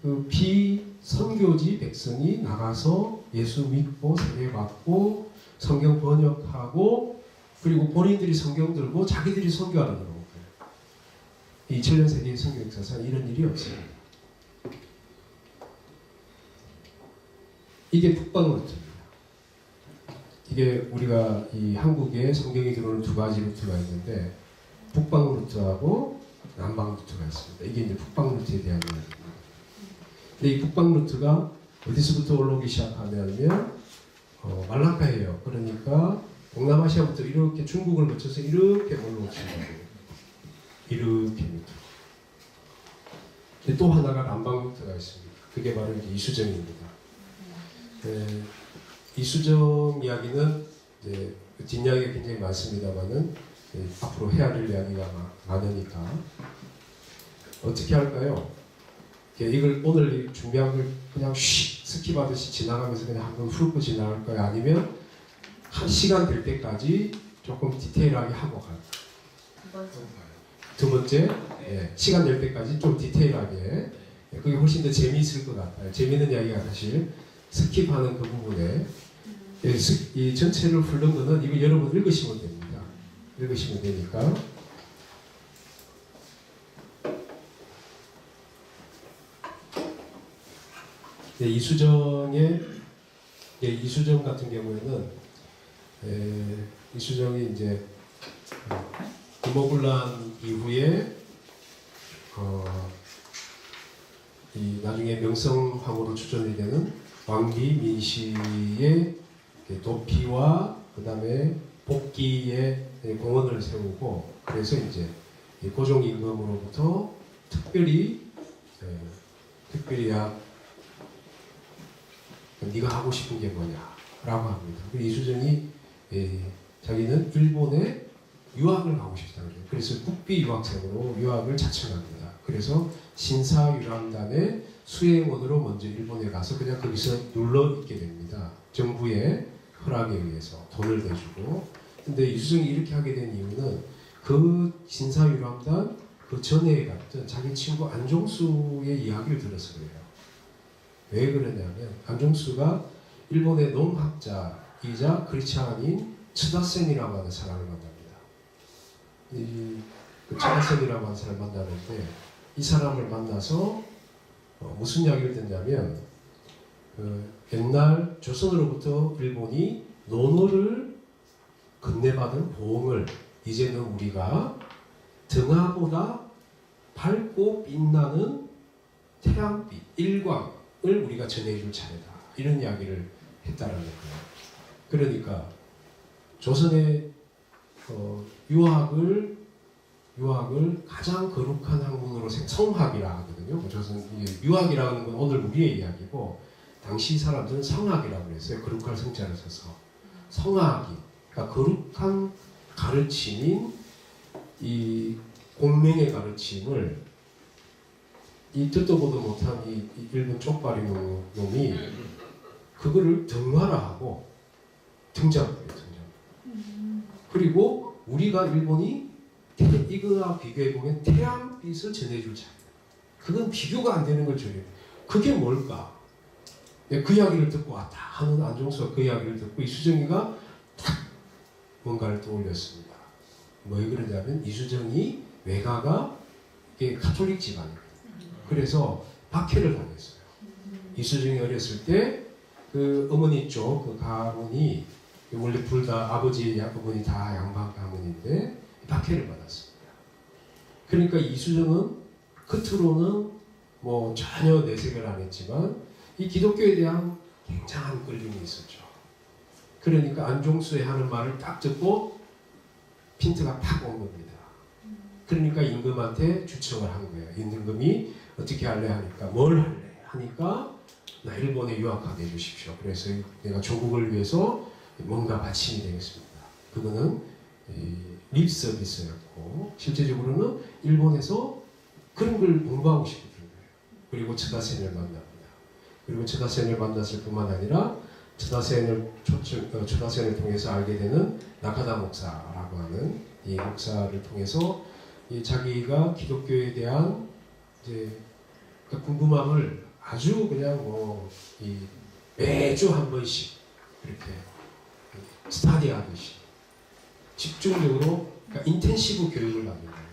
그 비선교지 백성이 나가서 예수 믿고 세례받고 성경 번역하고 그리고 본인들이 성경 들고 자기들이 선교하러 들어온 거예요. 2000년 세기의 선교 역사상 이런 일이 없습니다. 이게 북방루트입니다. 이게 우리가 이 한국에 성경이 들어오는 두 가지 루트가 있는데 북방 루트하고 남방 루트가 있습니다. 이게 이제 북방 루트에 대한 이야기입니다. 근데 이 북방 루트가 어디서부터 올라오기 시작하냐면 말라카예요. 그러니까 동남아시아부터 이렇게 중국을 거쳐서 이렇게 올라오시는 이렇게 루트. 근데 또 하나가 남방 루트가 있습니다. 그게 바로 이제 이수정입니다. 이수정 이야기는 이제 뒷이야기가 굉장히 많습니다만은 앞으로 해야 될 이야기가 많으니까 어떻게 할까요? 이걸 오늘 준비한 걸 그냥 스킵하듯이 지나가면서 그냥 한번 훑고 지나갈까요? 아니면 한 시간 될 때까지 조금 디테일하게 하고 갈까요? 두 번째, 시간 될 때까지 좀 디테일하게. 그게 훨씬 더 재미있을 것 같아요. 재미있는 이야기가 사실 스킵하는 그 부분에 이 전체를 훑는 거는 이거 여러분 읽으시면 됩니다. 읽으시면 되니까. 이수정 같은 경우에는 이수정이 이제 김호굴란 이후에 이 나중에 명성황후로 추천이 되는 왕비 민씨의 도피와 그 다음에 복귀의 공헌을 세우고 그래서 이제 고종 임금으로부터 특별히 네가 하고 싶은 게 뭐냐라고 합니다. 이수정이 자기는 일본에 유학을 가고 싶다는 거예요. 그래서 국비 유학생으로 유학을 자청합니다. 그래서 신사유람단의 수행원으로 먼저 일본에 가서 그냥 거기서 눌러 있게 됩니다. 정부의 허락에 의해서 돈을 내주고. 근데 이수정이 이렇게 하게 된 이유는 그 신사유람단 그 전에 갔던 자기 친구 안종수의 이야기를 들어서 그래요. 왜 그러냐면 안종수가 일본의 농학자이자 크리스찬인 츠다센이라고 하는 사람을 만납니다. 그 츠다센이라고 하는 사람을 만나는데 이 사람을 만나서 무슨 이야기를 듣냐면 옛날 조선으로부터 일본이 논어를 건네받은 보응을 이제는 우리가 등하보다 밝고 빛나는 태양빛, 일광을 우리가 전해줄 차례다. 이런 이야기를 했다는 거예요. 그러니까 조선의 유학을 가장 거룩한 학문으로 성학이라 하거든요. 조선 유학이라는 건 오늘 우리의 이야기고 당시 사람들은 성학이라고 했어요. 거룩한 성자를 써서 성학이 그러니까 거룩한 가르침인 이 공명의 가르침을 이 듣도 보도 못한 이 일본 쪽발이 놈이 그거를 등화라하고 등장합니다. 그리고 우리가 일본이 이거와 비교해보면 태양빛을 전해줄 차례. 그건 비교가 안 되는 걸 줘요. 그게 뭘까? 그 이야기를 듣고 왔다 하는 안종수가 그 이야기를 듣고 이수정이가 탁 뭔가를 떠올렸습니다. 왜 그러냐면 이수정이 외가가 이게 가톨릭 집안이에요. 그래서 박해를 당했어요. 이수정이 어렸을 때 그 어머니 쪽 그 가문이 원래 둘 다 아버지 어머니 다 양반 가문인데 박해를 받았습니다. 그러니까 이수정은 겉으로는 뭐 전혀 내색을 안 했지만 이 기독교에 대한 굉장한 끌림이 있었죠. 그러니까 안종수의 하는 말을 딱 듣고 핀트가 팍 온 겁니다. 그러니까 임금한테 주청을 한 거예요. 임금이 어떻게 할래 하니까 뭘 할래 하니까 나 일본에 유학하게 해주십시오. 그래서 내가 조국을 위해서 뭔가 바침이 되겠습니다. 그거는 립 서비스였고 실제적으로는 일본에서 그런 걸 공부하고 싶었던 거예요. 그리고 츠다센을 만납니다. 그리고 츠다센을 만났을 뿐만 아니라 츠다센을 통해서 알게 되는 나카다 목사라고 하는 이 목사를 통해서 이 자기가 기독교에 대한 이제 그 궁금함을 아주 그냥 이 매주 한 번씩 이렇게 스타디하듯이 집중적으로 그러니까 인텐시브 교육을 받는 거예요.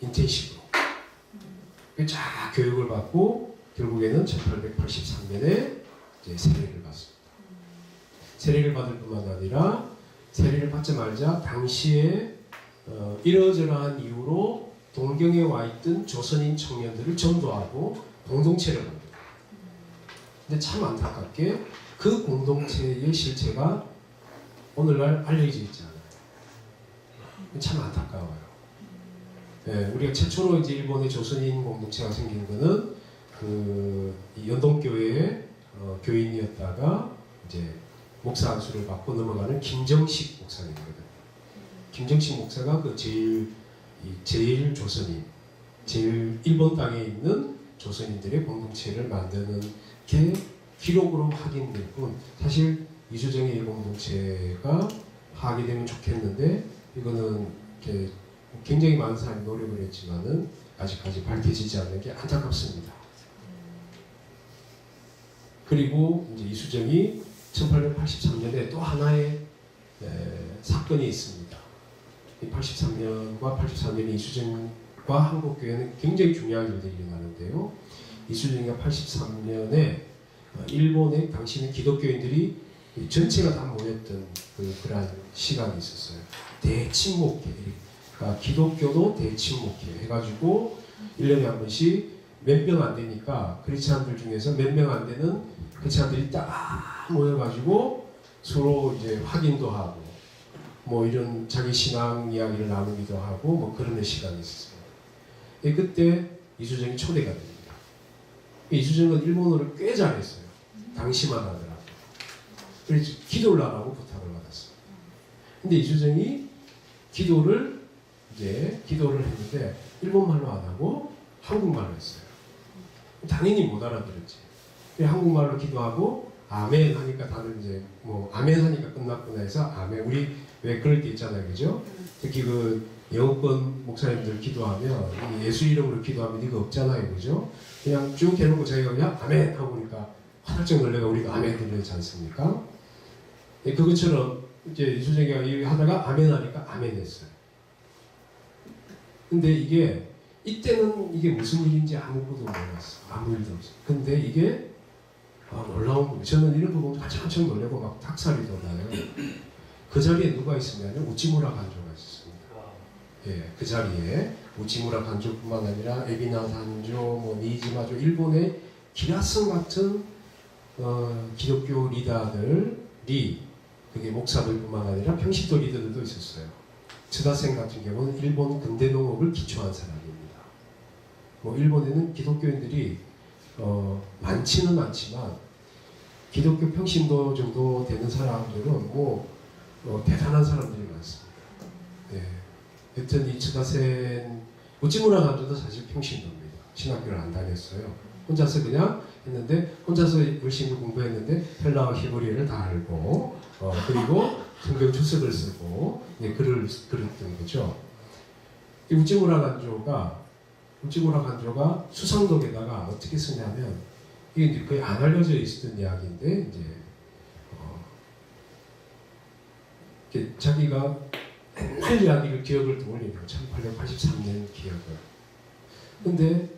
인텐시브로. 쫙 교육을 받고 결국에는 1883년에 이제 세례를 받습니다. 세례를 받을 뿐만 아니라 세례를 받자마자 당시에 이러저러한 이유로 동경에 와 있던 조선인 청년들을 전도하고 공동체를 만듭니다. 근데 참 안타깝게 그 공동체의 실체가 오늘날 알려져 있지 않아요. 참 안타까워요. 네, 우리가 최초로 이제 일본의 조선인 공동체가 생긴 거는 이 연동교회의 교인이었다가 이제 목사 안수를 받고 넘어가는 김정식 목사님이거든요. 김정식 목사가 그 제일 조선인, 제일 일본 땅에 있는 조선인들의 공동체를 만드는 게 기록으로 확인될 뿐, 사실 이수정의 이 공동체가 하게 되면 좋겠는데 이거는 이렇게 굉장히 많은 사람이 노력을 했지만은 아직까지 밝혀지지 않는 게 안타깝습니다. 그리고 이제 이수정이 1883년에 또 하나의 사건이 있습니다. 83년과 84년에 이수정과 한국교회는 굉장히 중요한 일들이 일어나는데요. 이수정이가 83년에 일본의 당시는 기독교인들이 전체가 다 모였던 그러한 시간이 있었어요. 대침묵회, 그러니까 기독교도 대침묵회 해가지고 1년에 한 번씩 몇 명 안 되니까 크리스찬들 중에서 몇 명 안 되는 크리스찬들이 딱 모여가지고 서로 이제 확인도 하고 뭐 이런 자기 신앙 이야기를 나누기도 하고 뭐 그런 시간이 있었어요. 그때 이수정이 초대가 됩니다. 이수정은 일본어를 꽤 잘했어요. 당시만 하더라도. 그래서 기도를 하라고 부탁을 받았어요. 근데 이수정이 기도를 했는데 일본말로 안 하고 한국말로 했어요. 당연히 못 알아들었지. 한국말로 기도하고 아멘 하니까 다들 이제 뭐 아멘 하니까 끝났구나 해서 아멘. 우리 왜 그럴 때 있잖아요, 그죠? 특히 그 영어권 목사님들 기도하면 예수 이름으로 기도하면 이거 없잖아요, 그죠? 그냥 쭉 해놓고 저희가 그냥 아멘 하고 보니까 화들짝 놀래가 우리가 아멘 들리지 않습니까? 그것처럼 이제 이수정이가 하다가 아멘 하니까 아멘 했어요. 근데 이때는 이게 무슨 일인지 아무것도 몰랐어. 아무 일도 없어. 근데 이게 놀라운 거예요. 저는 이런 거 보면 한참 놀래고 막 닭살이 돋아요. 그 자리에 누가 있으면 우치무라 간조가 있었습니다. 예, 그 자리에 우치무라 간조뿐만 아니라 에비나 단조, 뭐 니지마조, 일본의 기라성 같은 기독교 리더들이 그게 목사들뿐만 아니라 평신도 리더들도 있었어요. 츠다센 같은 경우는 일본 근대 농업을 기초한 사람입니다. 뭐 일본에는 기독교인들이 많지는 않지만 기독교 평신도 정도 되는 사람들은 대단한 사람들이 많습니다. 예. 여튼 이 츠다센 우찌무라 간조도 사실 평신도입니다. 신학교를 안 다녔어요. 혼자서 그냥 했는데 혼자서 열심히 공부했는데 헬라어 히브리어를 다 알고 그리고 성경 주석을 쓰고 글을 그렸던 거죠. 이 우찌무라 간조가 수상독에다가 어떻게 쓰냐면 이게 이제 거의 안 알려져 있었던 이야기인데 이제 자기가 옛날 이야기를 기억을 떠올리는 1883년 기억을. 근데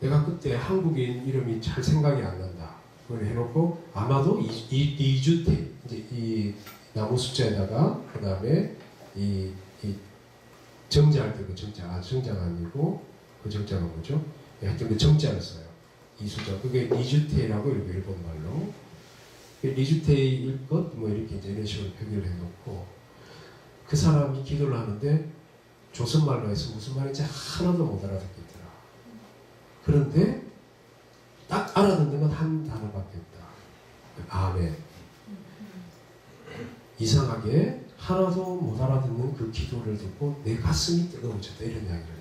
내가 그때 한국인 이름이 잘 생각이 안 난다. 그걸 해놓고 아마도 이주택 이제 이 나무 숫자에다가 그 다음에 이 정자할 때 그 정자가 아니고 그 정자가 뭐죠? 하여튼 그 정자를 써요. 이수자. 그게 리주테이라고 이렇게 일본말로. 리주테이일 것 뭐 이렇게 이제 이런 식으로 표기를 해놓고 그 사람이 기도를 하는데 조선말로 해서 무슨 말인지 하나도 못 알아듣겠더라. 그런데 딱 알아듣는 건 한 단어밖에 없다. 아멘. 이상하게 하나도 못 알아듣는 그 기도를 듣고 내 가슴이 뜨거워졌다. 이런 이야기를 해요.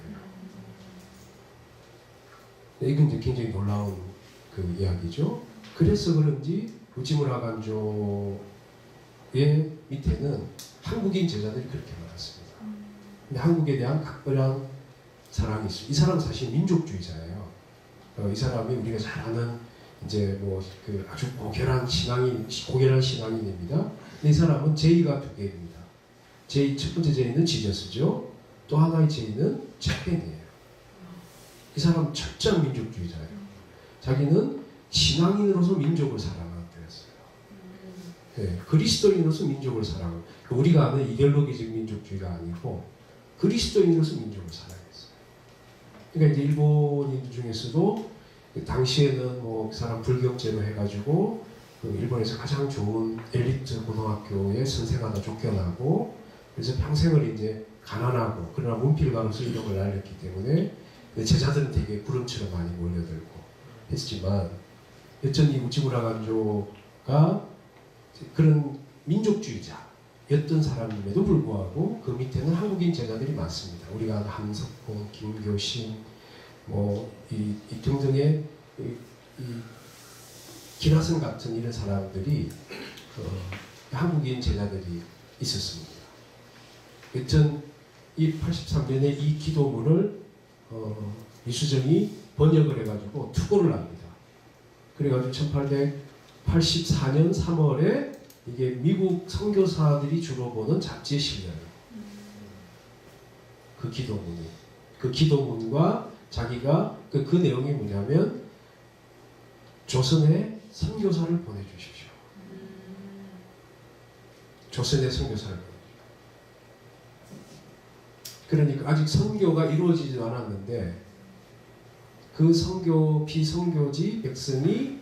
이건 이제 굉장히 놀라운 그 이야기죠. 그래서 그런지 우치무라 간조의 밑에는 한국인 제자들이 그렇게 많았습니다. 근데 한국에 대한 각별한 사랑이 있어요. 이 사람은 사실 민족주의자예요. 이 사람이 우리가 잘 아는 이제 아주 고결한 신앙인입니다. 근데 이 사람은 제의가 두 개입니다. 첫 번째 제의는 지저스죠. 또 하나의 제의는 체펜이에요. 이 사람은 철저한 민족주의자예요. 자기는 신앙인으로서 민족을 사랑하는 때였어요. 예, 그리스도인으로서 민족을 사랑하고 우리가 아는 이데올로기적 민족주의가 아니고 그리스도인으로서 민족을 사랑했어요. 그러니까 이제 일본인 중에서도 당시에는 뭐 그 사람 불경제로 해가지고 그 일본에서 가장 좋은 엘리트 고등학교에 선생하다 쫓겨나고 그래서 평생을 이제 가난하고 그러나 문필가로서 이름을 날렸기 때문에 제자들은 되게 구름처럼 많이 몰려들고 했지만 여전히 우치무라 간조가 그런 민족주의자였던 사람임에도 불구하고 그 밑에는 한국인 제자들이 많습니다. 우리가 아는 함석봉, 김교신, 뭐 이 등등의 이 기라성 같은 이런 사람들이 한국인 제자들이 있었습니다. 여튼 이 83년에 이 기도문을 이수정이 번역을 해가지고 투고를 합니다. 그래가지고 1884년 3월에 이게 미국 선교사들이 주로 보는 잡지에 실려요. 그 기도문이. 그 기도문과 자기가 그 내용이 뭐냐면 조선에 선교사를 보내주십시오. 조선에 선교사를 보내주십시오. 그러니까 아직 선교가 이루어지지 않았는데 그 선교 비선교지 백성이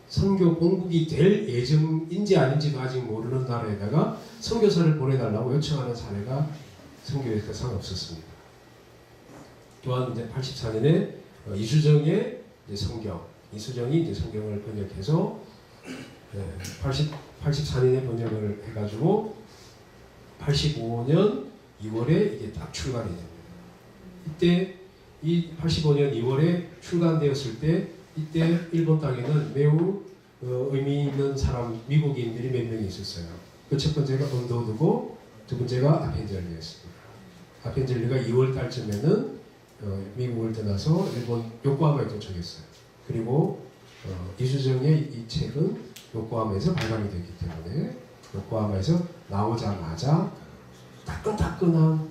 선교 공국이 될 예정인지 아닌지도 아직 모르는 나라에다가 선교사를 보내달라고 요청하는 사례가 선교에서 상없었습니다. 또한 이제 84년에 이수정의 성경, 이수정이 이제 성경을 번역해서 84년에 번역을 해가지고 85년 2월에 이게 딱 출간이 됩니다. 이때 이 85년 2월에 출간되었을 때 이때 일본 땅에는 매우 의미 있는 사람 미국인들이 몇 명이 있었어요. 그 첫 번째가 언더우드고 두 번째가 아펜젤리였습니다. 아펜젤리가 2월 달쯤에는 미국을 떠나서 일본 요코하마에 도착했어요. 그리고 이수정의 이 책은 요코하마에서 발간이 됐기 때문에 요코하마에서 나오자마자 따끈따끈한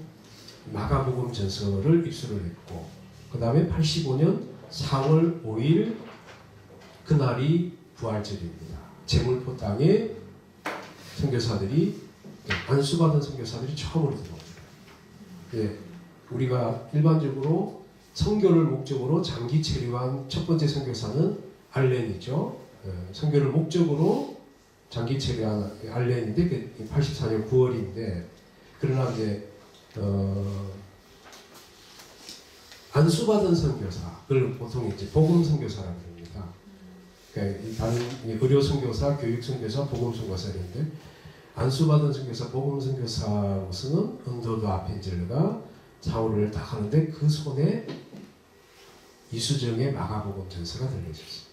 마가복음 전서를 입수를 했고 그 다음에 85년 4월 5일 그날이 부활절입니다. 제물포 땅에 선교사들이 안수받은 선교사들이 처음으로 들어옵니다. 예, 우리가 일반적으로 선교를 목적으로 장기 체류한 첫 번째 선교사는 알렌이죠. 선교를 목적으로 장기 체류한 알렌인데 84년 9월인데 그러나 이제 안수받은 선교사, 그걸 보통 이제 복음 선교사라고 합니다. 그러니까 다른 의료 선교사, 교육 선교사, 복음 선교사인데 안수받은 선교사, 복음 선교사로서는 언더드 아펜젤러가 사울을 딱 하는데 그 손에 이수정의 마가복음 전서가 들려있었어요.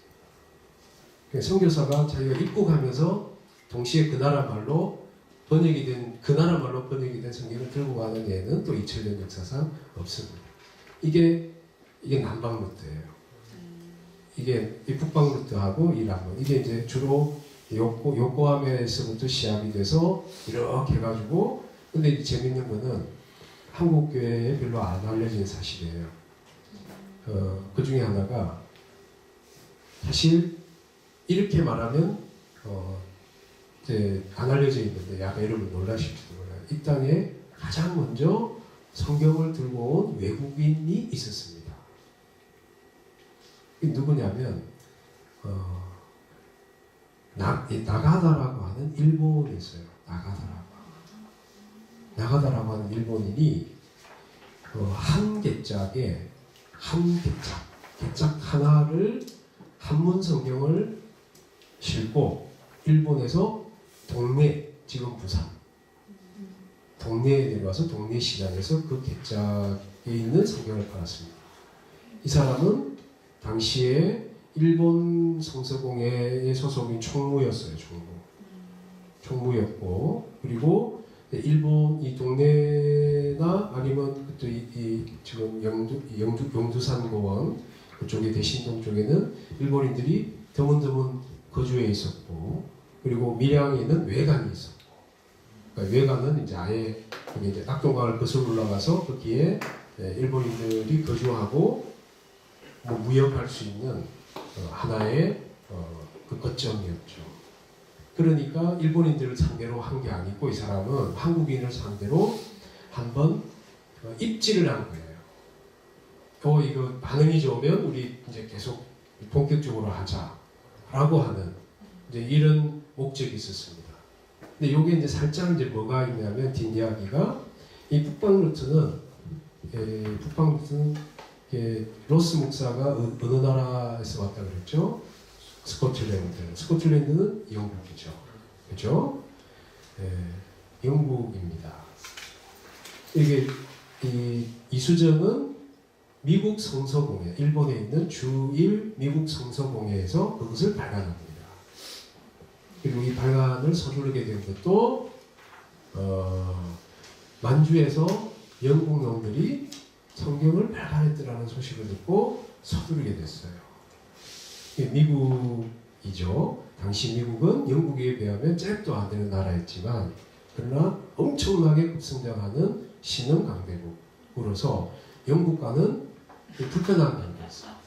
그러니까 선교사가 자기가 입국하면서 동시에 그 나라 말로 번역이 된 성경을 들고 가는 예는 또 2000년 역사상 없습니다. 이게 남방 루트예요. 이게 이 북방 루트하고 이 남방. 이게 이제 주로 요코하마에서부터 시작이 돼서 이렇게 해가지고 근데 이제 재밌는 거는 한국 교회에 별로 안 알려진 사실이에요. 그 중에 하나가 사실 이렇게 말하면 이제 안 알려져 있는데 약간 여러분 놀라실지도 몰라요. 이 땅에 가장 먼저 성경을 들고 온 외국인이 있었습니다. 이게 누구냐면 나가다라고 하는 일본이 있어요. 나가다라고 하는 일본인이 한 개짝에 개짝 하나를 한문 성경을 싣고 일본에서 동네, 지금 부산 동네에 내려와서 동네 시장에서 그 개짝에 있는 성경을 팔았습니다. 이 사람은 당시에 일본 성서공회의 소속인 총무였어요. 총무였고 그리고 일본 이 동네나 아니면 또 지금 용두산 고원 그쪽에 대신동 쪽에는 일본인들이 드문드문 거주해 있었고 그리고 밀양에는 외관이 있었고 그러니까 외관은 이제 아예 이제 낙동강을 거슬러 올라가서 거기에 일본인들이 거주하고 뭐 무역할 수 있는 하나의 그 거점이었죠. 그러니까 일본인들을 상대로 한 게 아니고 이 사람은 한국인을 상대로 한번 입지를 한 거예요. 이거 반응이 좋으면 우리 이제 계속 본격적으로 하자라고 하는 이제 이런 목적이 있었습니다. 근데 요게 이제 살짝 이제 뭐가 있냐면 뒷이야기가 이 북방루트는 로스 목사가 어느 나라에서 왔다 그랬죠? 스코틀랜드. 스코틀랜드는 영국이죠. 그죠? 영국입니다. 이게 이수정은 미국 성서공회, 일본에 있는 주1 미국 성서공회에서 그것을 발간합니다. 그리고 이 발간을 서두르게 된 것도 만주에서 영국 놈들이 성경을 발간했더라는 소식을 듣고 서두르게 됐어요. 미국이죠. 당시 미국은 영국에 비하면 잽도 안 되는 나라였지만 그러나 엄청나게 급성장하는 신흥 강대국으로서 영국과는 불편한 관계였습니다.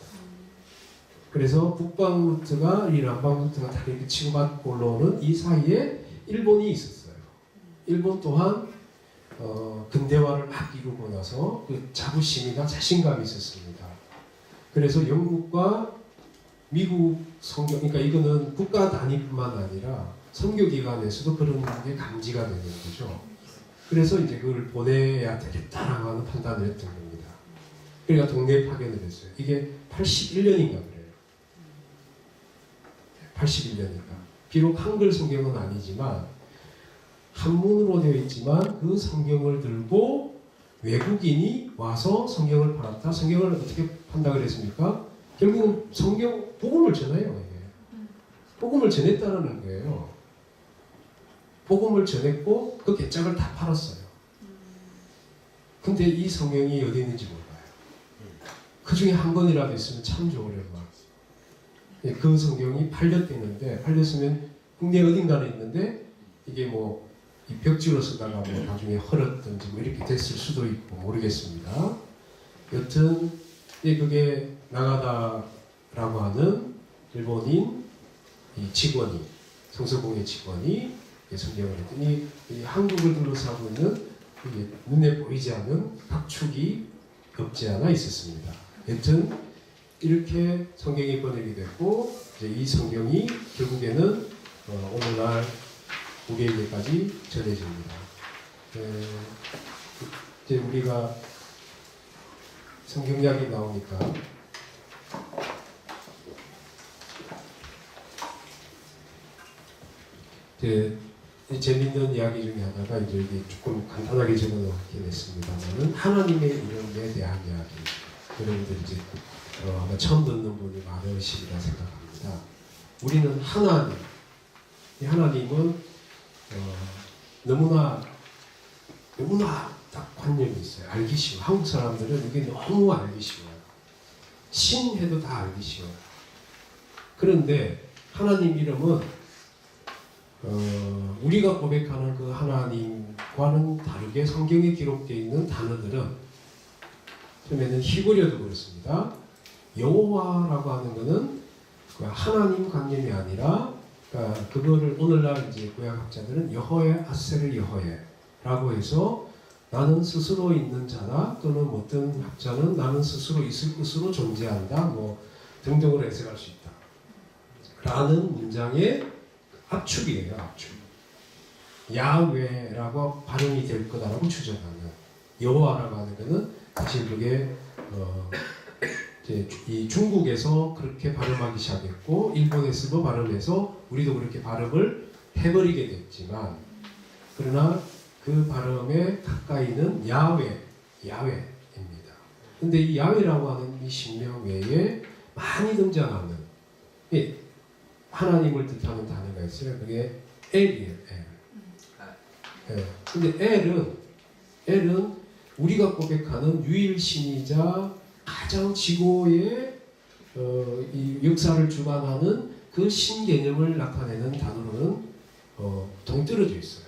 그래서 북방루트가 이 남방루트가 다 이렇게 치고받고로는 이 사이에 일본이 있었어요. 일본 또한 근대화를 막 이루고 나서 그 자부심이나 자신감이 있었습니다. 그래서 영국과 미국 성경, 그러니까 이거는 국가 단위뿐만 아니라 선교기관에서도 그런 게 감지가 되는 거죠. 그래서 이제 그걸 보내야 되겠다라고 하는 판단을 했던 겁니다. 그러니까 동네 파견을 했어요. 이게 81년인가 그래요. 81년인가. 비록 한글 성경은 아니지만 한문으로 되어 있지만 그 성경을 들고 외국인이 와서 성경을 팔았다. 성경을 어떻게 판다 그랬습니까? 결국은 성경 복음을 전해요. 이게. 복음을 전했다는 거예요. 복음을 전했고 그 개짝을 다 팔았어요. 근데 이 성경이 어디 있는지 몰라요. 그 중에 한 권이라도 있으면 참 좋으련만. 그 성경이 팔렸대는데 팔렸으면 국내 어딘가에 있는데 이게 뭐 이 벽지로 쓰다가 뭐 나중에 헐었든지 뭐 이렇게 됐을 수도 있고 모르겠습니다. 여튼 그게 나가다라고 하는 일본인 이 직원이 성서공회 직원이 성경을 했더니 이 한국을 둘러싸고 있는 이게 눈에 보이지 않는 각축이 없지 않아 있었습니다. 여튼 이렇게 성경이 번역이 됐고 이제 이 성경이 결국에는 오늘날 우리에게까지 전해집니다. 이제 우리가 성경 이야기 나오니까 재밌는 이야기 중에 하나가 이제 여기 조금 간단하게 적어놓게 됐습니다만은 하나님의 이름에 대한 이야기. 여러분들 이제 아마 처음 듣는 분이 많으시리라 생각합니다. 우리는 하나님, 이 하나님은 너무나 딱 관념이 있어요. 알기 쉬워. 한국 사람들은 이게 너무 알기 쉬워요. 신 해도 다 알기 쉬워요. 그런데 하나님 이름은 우리가 고백하는 그 하나님과는 다르게 성경에 기록되어 있는 단어들은 처음에는 히브리어도 그렇습니다. 여호와라고 하는 것은 하나님 관념이 아니라 그거를 오늘날 이제 구약학자들은 여호의 아세르 여호에라고 해서 나는 스스로 있는 자다 또는 어떤 학자는 나는 스스로 있을 것으로 존재한다 뭐 등등으로 해석할 수 있다 라는 문장의 압축이에요. 압축. 야훼라고 발음이 될 거다라고 추정하는 여호와라고 하는 것은 사실 그게 이제 이 중국에서 그렇게 발음하기 시작했고 일본에서도 발음해서 우리도 그렇게 발음을 해버리게 됐지만 그러나 그 발음에 가까이는 야훼입니다. 근데 이 야훼라고 하는 이 신명 외에 많이 등장하는 하나님을 뜻하는 단어가 있어요. 그게 엘이에요. 엘. 근데 엘은 우리가 고백하는 유일신이자 가장 지고의 이 역사를 주관하는 그 신개념을 나타내는 단어로는 동떨어져 있어요.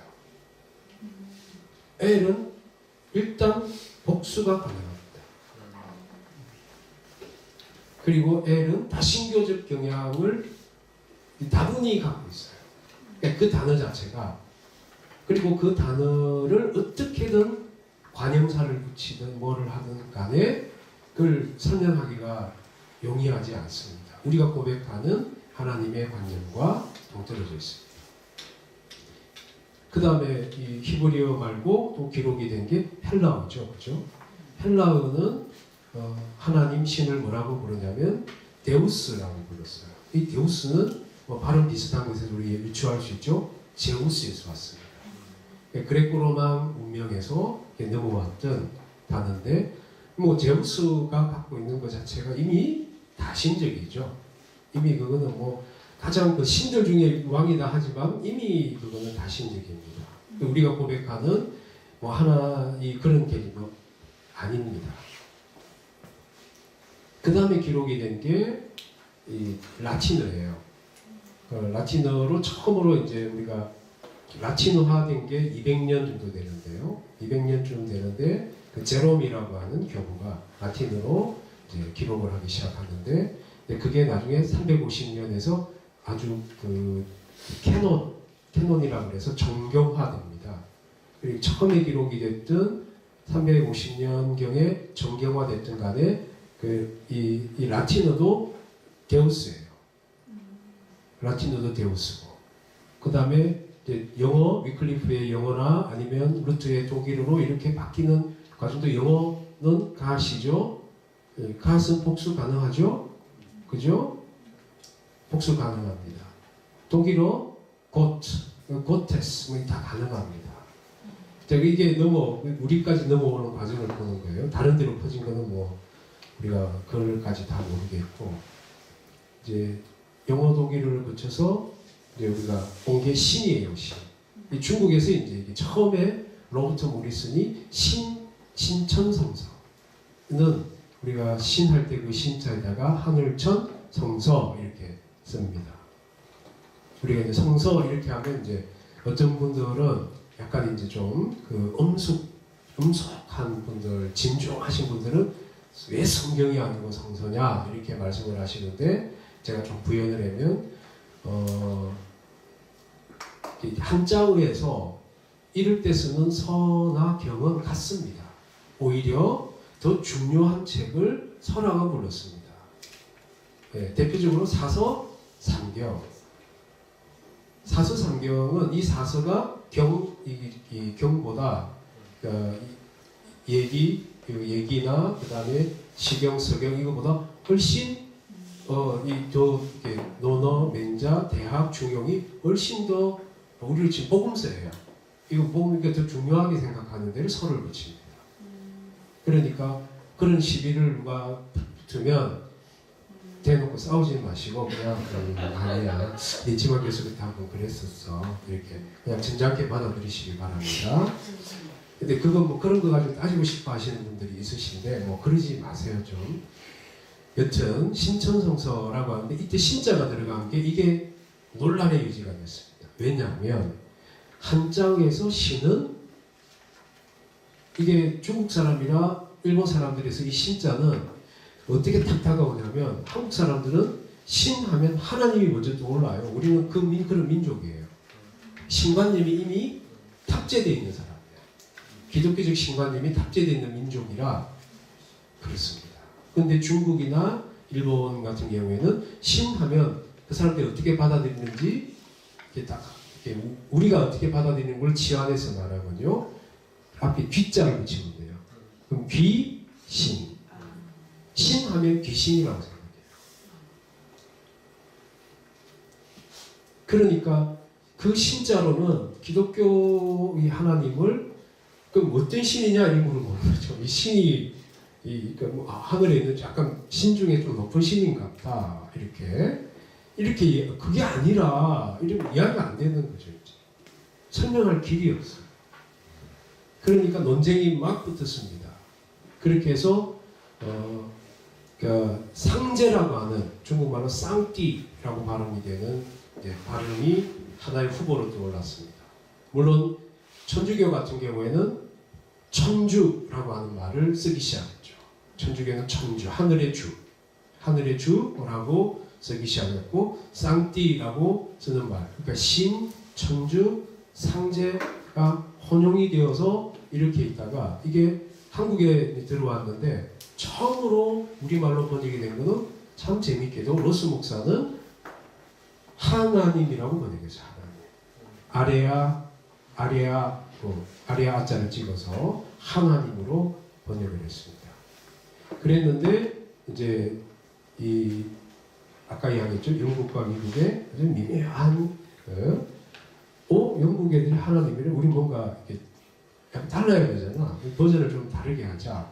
엘은 일단 복수가 가능합니다. 그리고 엘은 다신교적 경향을 다분히 갖고 있어요. 그러니까 그 단어 자체가, 그리고 그 단어를 어떻게든 관형사를 붙이든 뭐를 하든 간에 그걸 설명하기가 용이하지 않습니다. 우리가 고백하는 하나님의 관념과 동떨어져 있습니다. 그 다음에 이 히브리어 말고 또 기록이 된 게 헬라어죠. 그죠? 헬라어는 하나님 신을 뭐라고 부르냐면 데우스라고 불렀어요. 이 데우스는 뭐 발음 비슷한 것에서 우리 유추할 수 있죠. 제우스에서 왔습니다. 그레코로만 문명에서 넘어왔던 단어인데, 뭐 제우스가 갖고 있는 것 자체가 이미 다신적이죠. 이미 그거는 뭐 가장 그 신들 중에 왕이다 하지만 이미 그거는 다신적입니다. 우리가 고백하는 뭐 하나 이 그런 개념은 아닙니다. 그 다음에 기록이 된 게 이 라틴어예요. 라틴어로 처음으로 이제 우리가 라틴어화된 게 200년 정도 되는데요. 200년쯤 되는데 그 제롬이라고 하는 교부가 라틴어로 이제 기록을 하기 시작하는데, 그게 나중에 350년에서 아주 그 캐논이라고 해서 정경화됩니다. 그리고 처음에 기록이 됐던 350년경에 정경화됐던 간에 이 라틴어도 데우스예요. 라틴어도 데우스고, 그 다음에 영어, 위클리프의 영어나 아니면 루트의 독일어로 이렇게 바뀌는 과정도, 영어는 가시죠. 갓은 복수 가능하죠. 그죠? 복수 가능합니다. 독일어 고테스 뭐 다 가능합니다. 이게 우리까지 넘어오는 과정을 보는 거예요. 다른 데로 퍼진 거는 뭐 우리가 그걸까지 다 모르겠고, 이제 영어 독일어를 거쳐서 이제 우리가 본 게 신이에요. 신. 중국에서 이제 처음에 로버트 모리슨이 신천성서는 우리가 신할 때 그 신자에다가 하늘천 성서 이렇게 씁니다. 우리가 이제 성서 이렇게 하면 이제 어떤 분들은 약간 이제 좀 그 엄숙한 분들, 진중하신 분들은 왜 성경이 아니고 성서냐 이렇게 말씀을 하시는데, 제가 좀 부연을 하면 한자어에서 이럴 때 쓰는 서나 경은 같습니다. 오히려 더 중요한 책을 서라고 불렀습니다. 네, 대표적으로 사서, 삼경. 사서, 삼경은 이 사서가 이 경보다 얘기나 그 다음에 시경, 서경 이거보다 훨씬 논어, 맹자, 대학, 중용이 훨씬 더 우리를 지금 복음서예요. 이거 복음이니까 더 중요하게 생각하는 데를 서를 붙입니다. 그러니까 그런 시비를 누가 붙으면 대놓고 싸우지 마시고 그냥 아니야, 이지만 교수 그때 한번 그랬었어 이렇게 그냥 점잖게 받아들이시기 바랍니다. 근데 그건 뭐 그런 거 가지고 따지고 싶어 하시는 분들이 있으신데 뭐 그러지 마세요 좀. 여튼 신천성서라고 하는데 이때 신자가 들어간 게 이게 논란의 여지가 됐습니다. 왜냐하면 한자어에서 신은 이게 중국 사람이나 일본 사람들에서 이 신자는 어떻게 탁 다가오냐면, 한국 사람들은 신하면 하나님이 먼저 떠올라요. 우리는 그런 민족이에요. 신관념이 이미 탑재되어 있는 사람이에요. 기독교적 신관념이 탑재되어 있는 민족이라 그렇습니다. 그런데 중국이나 일본 같은 경우에는 신하면 그 사람들이 어떻게 받아들이는지 이렇게 우리가 어떻게 받아들이는 걸 치환해서 말하면요, 앞에 귀자를 붙이면 돼요. 그럼 귀신. 신하면 귀신이라고 생각해요. 그러니까 그 신자로는 기독교의 하나님을 그럼 어떤 신이냐 이 물어보는 거죠. 이 신이 그러니까 뭐 하늘에 있는 약간 신 중에 좀 높은 신인 같다 이렇게 그게 아니라 이러면 이해가 안 되는 거죠. 이제. 설명할 길이 없어요. 그러니까 논쟁이 막 붙었습니다. 그렇게 해서 그러니까 상제라고 하는 중국말로 쌍띠라고 발음이 되는 발음이 하나의 후보로 떠올랐습니다. 물론 천주교 같은 경우에는 천주라고 하는 말을 쓰기 시작했죠. 천주교는 천주, 하늘의 주라고 쓰기 시작했고, 쌍띠라고 쓰는 말, 그러니까 신, 천주, 상제가 혼용이 되어서 이렇게 있다가 이게 한국에 들어왔는데 처음으로 우리말로 번역이 된 거는 참 재밌게도 로스 목사는 하나님이라고 번역했어요. 하나님. 아레아 아자를 찍어서 하나님으로 번역을 했습니다. 그랬는데 이제 이 아까 이야기했죠. 영국과 미국의 아주 미묘한 영국 애들이 하나님이래. 우리 뭔가 이렇게 약간 달라야 되잖아. 버전을 좀 다르게 하자.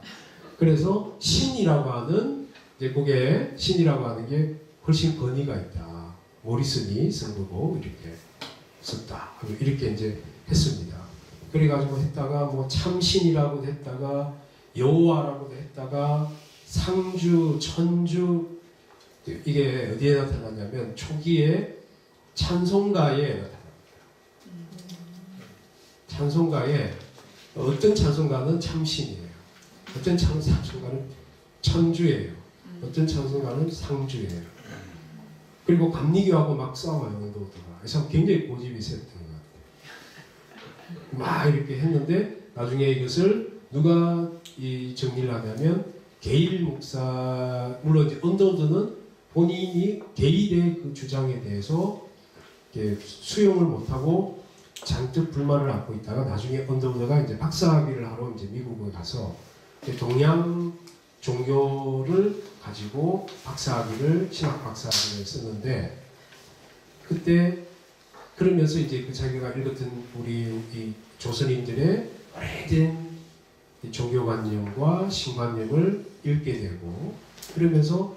그래서 신이라고 하는 이제 그게 신이라고 하는 게 훨씬 권위가 있다. 모리슨이 쓴 거고 이렇게 썼다. 이렇게 이제 했습니다. 그래가지고 했다가 뭐 참신이라고 했다가 여호와라고 했다가 상주, 천주 이게 어디에 나타나냐면 초기에 찬송가에 나타납니다. 찬송가에 어떤 찬송가는 참신이에요. 어떤 찬송가는 천주예요. 어떤 찬송가는 상주예요. 그리고 감리교하고 막 싸워요. 원도우드가. 그래서 굉장히 고집이 셌던 것 같아요. 막 이렇게 했는데 나중에 이것을 누가 이 정리를 하냐면 게일 목사, 물론 이제 언더우드는 본인이 게일의 그 주장에 대해서 수용을 못하고 잔뜩 불만을 안고 있다가 나중에 언더우드가 이제 박사학위를 하러 이제 미국에 가서 동양 종교를 가지고 박사학위를 신학 박사학위를 썼는데 그때 그러면서 이제 그 자기가 읽었던 우리 이 조선인들의 오래된 종교관념과 신관념을 읽게 되고 그러면서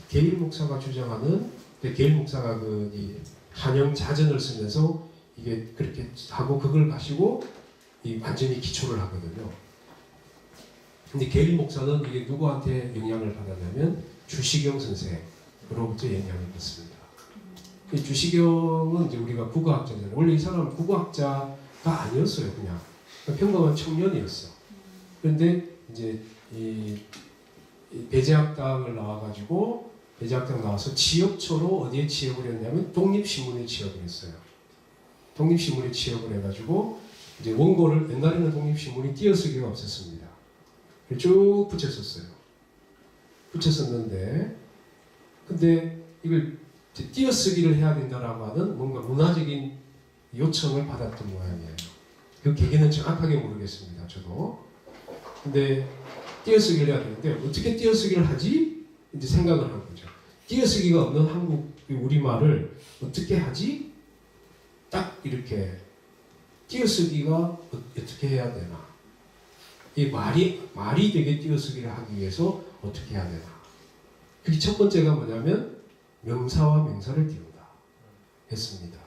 게일 목사가 주장하는 게일 목사가 이 한영 자전을 쓰면서 이게 그렇게 하고 그걸 가지고 완전히 기초를 하거든요. 근데 게일 목사는 이게 누구한테 영향을 받았냐면 주시경 선생으로부터 영향을 받습니다. 주시경은 이제 우리가 국어학자잖아요. 원래 이 사람은 국어학자가 아니었어요. 그냥 평범한 청년이었어. 그런데 이제 이 배제학당을 나와가지고 배제학당 나와서 취업처로 어디에 취업을 했냐면 독립신문에 취업을 했어요. 독립신문에 취업을 해가지고 이제 원고를 옛날에는 독립신문이 띄어쓰기가 없었습니다. 쭉 붙였었어요. 붙였었는데 근데 이걸 띄어쓰기를 해야 된다라고 하는 뭔가 문화적인 요청을 받았던 모양이에요. 그 계기는 정확하게 모르겠습니다. 저도. 근데 띄어쓰기를 해야 되는데 어떻게 띄어쓰기를 하지? 이제 생각을 한 거죠. 띄어쓰기가 없는 한국 우리말을 어떻게 하지? 딱 이렇게 띄어쓰기가 어떻게 해야 되나? 이 말이 되게 띄어쓰기를 하기 위해서 어떻게 해야 되나? 그게 첫 번째가 뭐냐면 명사와 명사를 띄운다 했습니다.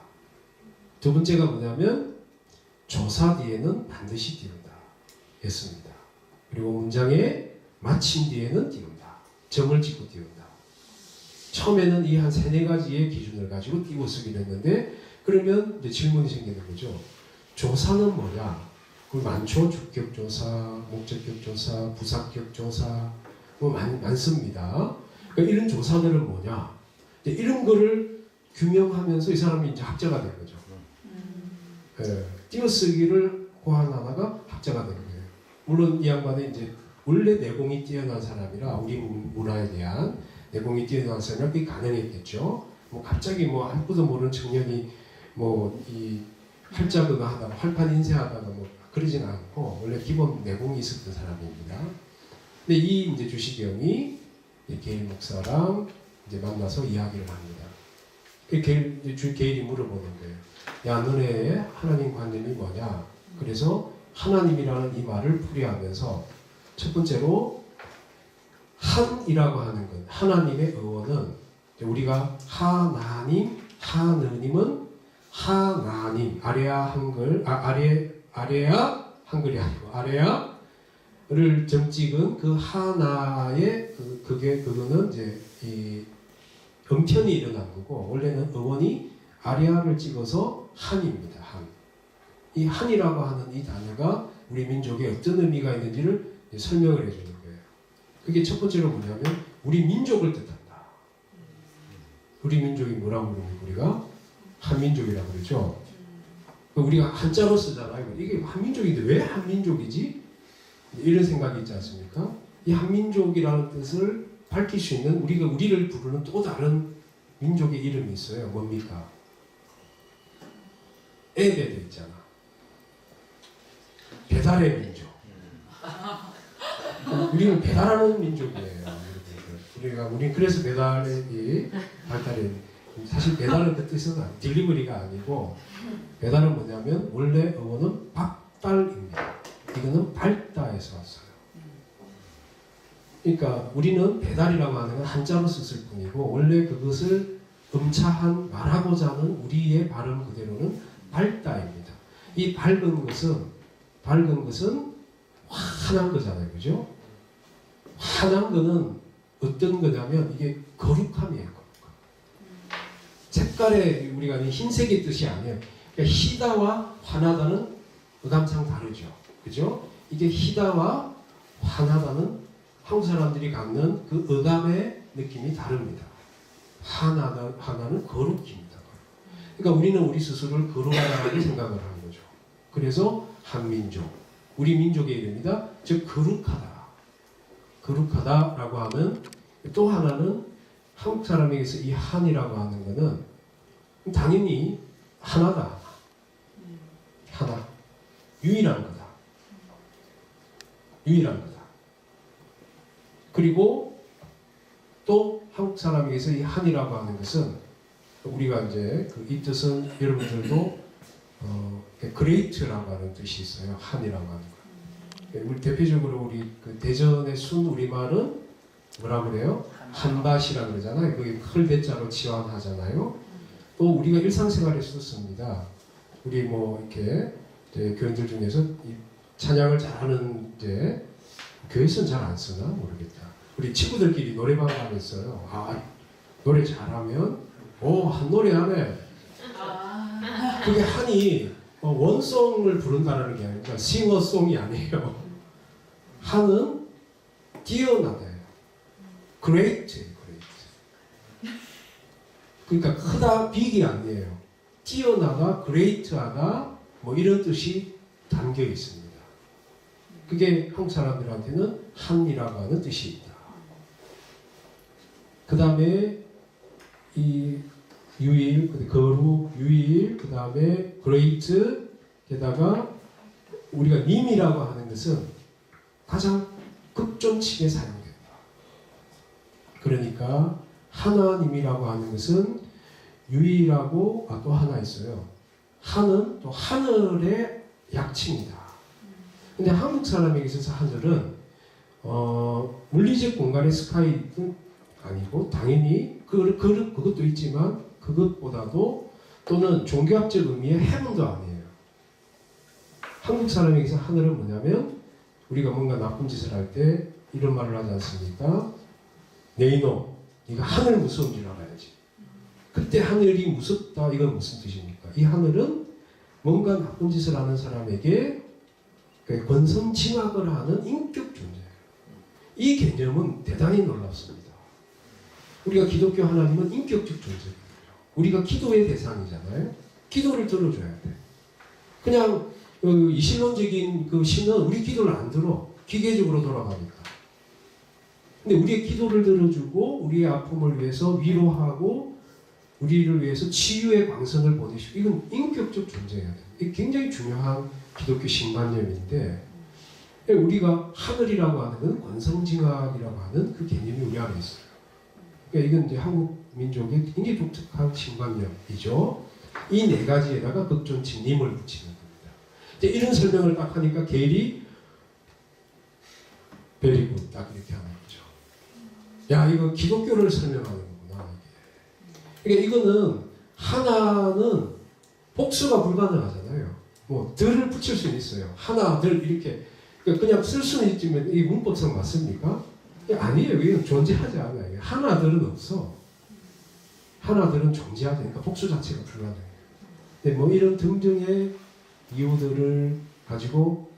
두 번째가 뭐냐면 조사 뒤에는 반드시 띄운다 했습니다. 그리고 문장의 마침 뒤에는 띄운다. 점을 찍고 띄운다. 처음에는 이 한 세네 가지의 기준을 가지고 띄워쓰기를 했는데 그러면 이제 질문이 생기는 거죠. 조사는 뭐냐? 많죠. 주격조사, 목적격조사, 부사격조사 뭐 많습니다. 그러니까 이런 조사들은 뭐냐? 이런 거를 규명하면서 이 사람이 이제 학자가 된 거죠. 띄어쓰기를 고안하다가 학자가 된 거예요. 물론 이 양반은 이제 원래 내공이 뛰어난 사람이라 우리 문화에 대한 내공이 뛰어난 사람이라 그게 가능했겠죠. 뭐 갑자기 뭐 아무것도 모르는 청년이 뭐 이 활자그가 하다가 활판 인쇄하다가 뭐 그러진 않고 원래 기본 내공이 있었던 사람입니다. 근데 이 이제 주시경이 게일 목사랑 이제 만나서 이야기를 합니다. 게일이 물어보는 거예요. 야, 너네 하나님 관념이 뭐냐? 그래서 하나님이라는 이 말을 풀이하면서 첫 번째로 한이라고 하는 것, 하나님의 어원은 우리가 하나님, 하느님은 하나님, 아레아 한글, 아레아 한글이 아니고 아레아를 점 찍은 그 하나의 그거는 이제 이 음편이 일어난 거고 원래는 어원이 아레아를 찍어서 한입니다. 한. 이 한이라고 하는 이 단어가 우리 민족에 어떤 의미가 있는지를 설명을 해주는 거예요. 그게 첫 번째로 뭐냐면 우리 민족을 뜻한다. 우리 민족이 뭐라고 부릅니까? 우리가 한민족이라고 그러죠. 우리가 한자로 쓰잖아요. 이게 한민족인데 왜 한민족이지? 이런 생각이 있지 않습니까? 이 한민족이라는 뜻을 밝힐 수 있는 우리를 부르는 또 다른 민족의 이름이 있어요. 뭡니까? 에베드 있잖아. 배달의 민족. 우리는 배달하는 민족이에요. 우리 그래서 배달이 발달이 사실 배달은 그 뜻은 딜리버리가 아니고 배달은 뭐냐면 원래 어원은 박달입니다. 이거는 발다에서 왔어요. 그러니까 우리는 배달이라고 하는 건 한자로 썼을 뿐이고 원래 그것을 음차한 말하고자 하는 우리의 발음 그대로는 발다입니다. 이 밝은 것은 환한 거잖아요. 그죠? 환한 거는 어떤 거냐면 이게 거룩함이에요. 거룩함. 색깔에 우리가 흰색의 뜻이 아니에요. 그러니까 희다와 환하다는 어감상 다르죠. 그죠? 이게 희다와 환하다는 한국 사람들이 갖는 그 어감의 느낌이 다릅니다. 하나는 거룩입니다. 그러니까 우리는 우리 스스로를 거룩하다고 생각을 하는 거죠. 그래서 한민족, 우리 민족의 이름이다. 즉 거룩하다. 거룩하다라고 하는 또 하나는 한국 사람에게서 이 한이라고 하는 것은 당연히 하나다. 하나. 유일한 거다. 유일한 거다. 그리고 또 한국 사람에게서 이 한이라고 하는 것은 우리가 이제 이 뜻은 여러분들도 그레이트라고 하는 뜻이 있어요. 한이라고 하는 거. 우리 대표적으로 우리 그 대전의 순 우리말은 뭐라 그래요? 한밭이라 그러잖아요. 그게 헐대자로 지원하잖아요. 또 우리가 일상생활에서도 씁니다. 우리 뭐 이렇게 교인들 중에서 이 찬양을 잘하는 이제 교회에서는 잘 안 쓰나 모르겠다. 우리 친구들끼리 노래방 가면서요. 노래 잘하면 한 노래 하네. 그게 한이 원송을 부른다는 게 아니라 싱어송이 아니에요. 한은 뛰어나대요. 그레이트. 그러니까 크다, 빅이 아니에요. 뛰어나다, 그레이트하다, 뭐 이런 뜻이 담겨 있습니다. 그게 한국 사람들한테는 한이라고 하는 뜻이 있다. 그 다음에 이 유일, 거룩, 유일, 그 다음에 그레이트, 게다가 우리가 님이라고 하는 것은 가장 극존칭에 사용된다. 그러니까 하나님이라고 하는 것은 유일하고 또 하나 있어요. 하는 또 하늘의 약칭이다. 근데 한국 사람에게 있어서 하늘은 물리적 공간의 스카이는 아니고 당연히 그것도 있지만 그것보다도 또는 종교학적 의미의 헤븐도 아니에요. 한국 사람에게서 하늘은 뭐냐면 우리가 뭔가 나쁜 짓을 할 때 이런 말을 하지 않습니까? 내 이놈, 네가 하늘 무서운 줄 알아야지. 그때 하늘이 무섭다. 이건 무슨 뜻입니까? 이 하늘은 뭔가 나쁜 짓을 하는 사람에게 권선징악을 하는 인격 존재예요. 이 개념은 대단히 놀랍습니다. 우리가 기독교 하나님은 인격적 존재예요. 우리가 기도의 대상이잖아요. 기도를 들어줘야 돼. 그냥 이신론적인 그 신은 우리 기도를 안 들어. 기계적으로 돌아가니까. 근데 우리의 기도를 들어주고 우리의 아픔을 위해서 위로하고 우리를 위해서 치유의 광선을 보내시고 이건 인격적 존재여야 돼요. 이게 굉장히 중요한 기독교 신관념인데 우리가 하늘이라고 하는 건 권성징악이라고 하는 그 개념이 우리 안에 있어요. 그러니까 이건 이제 한국 민족의 굉장히 독특한 신관념이죠. 이 네 가지에다가 극존칭 님을 붙이는 겁니다. 이제 이런 설명을 딱 하니까 게일이 베리굿 딱 이렇게 하는 거죠. 야, 이거 기독교를 설명하는 거구나. 그러니까 이거는 하나는 복수가 불가능하잖아요. 뭐 들을 붙일 수는 있어요. 하나, 들 이렇게 그냥 쓸 수는 있지만 이 문법상 맞습니까? 아니에요. 이건 존재하지 않아요. 하나들은 없어. 하나들은 존재하지 않으니까 복수 자체가 불가능해요. 근데 뭐 이런 등등의 이유들을 가지고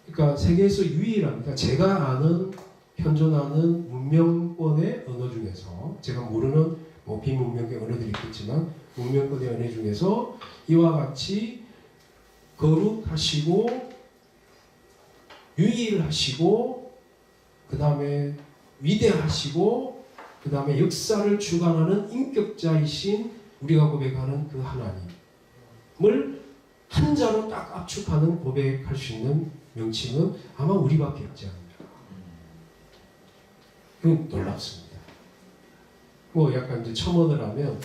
그러니까 세계에서 유일합니다. 제가 아는 현존하는 문명권의 언어 중에서 제가 모르는 뭐 비문명계 언어들이 있겠지만 문명권의 언어 중에서 이와 같이 거룩하시고 유일하시고 그 다음에 위대하시고 그 다음에 역사를 주관하는 인격자이신 우리가 고백하는 그 하나님을 한 자로 딱 압축하는 고백할 수 있는 명칭은 아마 우리밖에 없지 않나. 그건 놀랍습니다. 뭐 약간 이제 첨언을 하면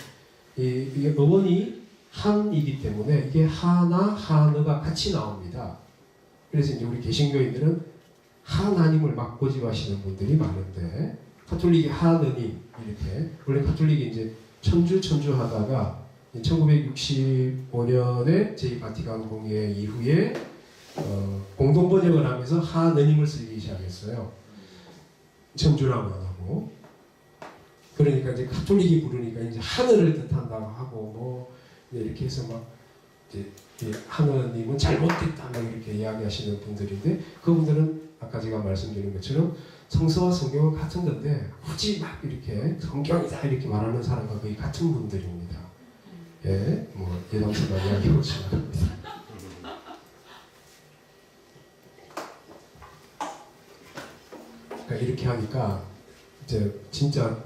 이게 어원이 한이기 때문에 이게 하나 하느가 같이 나옵니다. 그래서 이제 우리 개신교인들은 하나님을 막 고집하시는 분들이 많은데 가톨릭이 하느님 이렇게 원래 가톨릭이 이제 천주 하다가 1965년에 제2바티칸 공회 이후에 공동 번역을 하면서 하느님을 쓰기 시작했어요. 천주라고 안 하고. 그러니까 이제 가톨릭이 부르니까 이제 하늘을 뜻한다고 하고 뭐 이렇게 해서 막 이제 하느님은 잘못됐다 막 이렇게 이야기하시는 분들인데 그분들은 아까 제가 말씀드린 것처럼 성서와 성경은 같은 건데 굳이 막 이렇게 성경이다 이렇게 말하는 사람과 거의 같은 분들입니다. 예, 뭐 예담수가 이야기하고 지나갑니다. 그러니까 이렇게 하니까 이제 진짜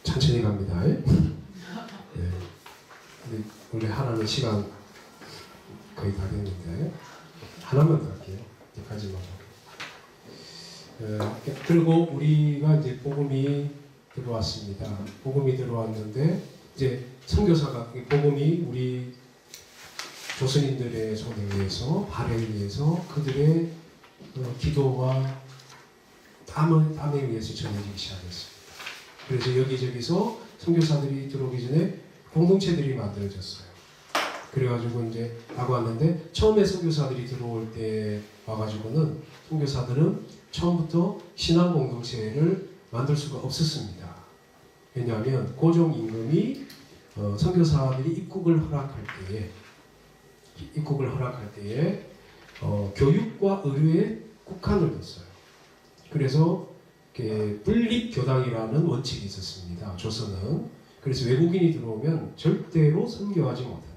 천천히 갑니다. 예? 예. 근데 원래 하나는 시간 거의 다 됐는데 하나만 더 할게요. 여기까지만. 그리고 우리가 이제 복음이 들어왔습니다. 복음이 들어왔는데 이제 선교사가 복음이 우리 조선인들의 손에 의해서 발에 의해서 그들의 기도와 땀에 의해서 전해지기 시작했습니다. 그래서 여기저기서 선교사들이 들어오기 전에 공동체들이 만들어졌어요. 그래가지고 이제 하고 왔는데 처음에 선교사들이 들어올 때 와가지고는 선교사들은 처음부터 신앙 공동체를 만들 수가 없었습니다. 왜냐하면 고종 임금이 선교사들이 입국을 허락할 때에 교육과 의료에 국한을 뒀어요. 그래서 분립교당이라는 원칙이 있었습니다. 조선은. 그래서 외국인이 들어오면 절대로 선교하지 못한다.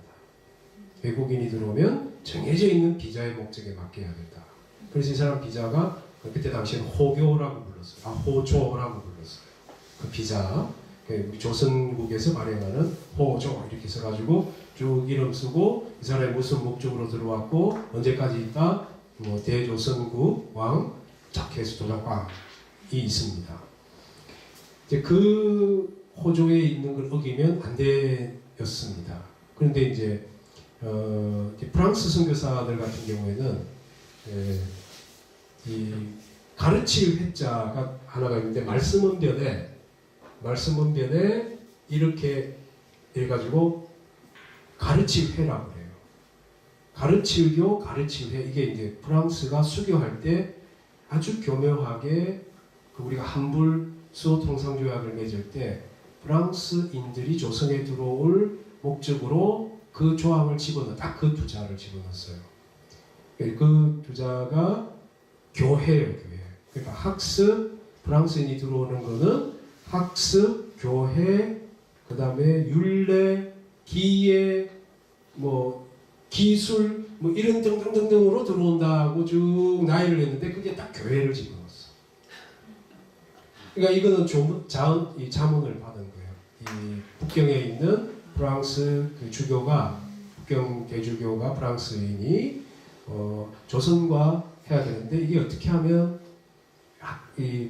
외국인이 들어오면 정해져 있는 비자의 목적에 맡겨야 된다. 그래서 이 사람 비자가 그때 당시에는 호교라고 불렀어요. 호조라고 불렀어요. 그 비자. 우리 조선국에서 발행하는 호조 이렇게 써가지고 쭉 이름 쓰고 이 사람이 무슨 목적으로 들어왔고 언제까지 있다 뭐 대조선국 왕 쫙 해서 도장ቋ이 있습니다. 이제 그 호조에 있는 걸 어기면 안 되었습니다. 그런데 이제 프랑스 선교사들 같은 경우에는 이 가르칠 회자가 하나가 있는데 말씀은변에 이렇게 해가지고 가르칠회라고 해요. 가르칠교, 가르칠회 이게 이제 프랑스가 수교할 때 아주 교묘하게 우리가 한불 수호 통상조약을 맺을 때 프랑스인들이 조선에 들어올 목적으로 그 조항을 딱 그 두 자를 집어넣었어요. 그 두 자가 교회예요, 교회. 그러니까 학습, 프랑스인이 들어오는 거는 학습, 교회, 그 다음에 율례, 기예, 뭐 기술, 뭐 이런 등등등등으로 들어온다고 쭉 나열을 했는데 그게 딱 교회를 집어넣었어. 그러니까 이거는 자문을 받은 거예요. 이 북경에 있는 프랑스 그 주교가 북경 대주교가 프랑스인이 조선과 해야 되는데 이게 어떻게 하면 이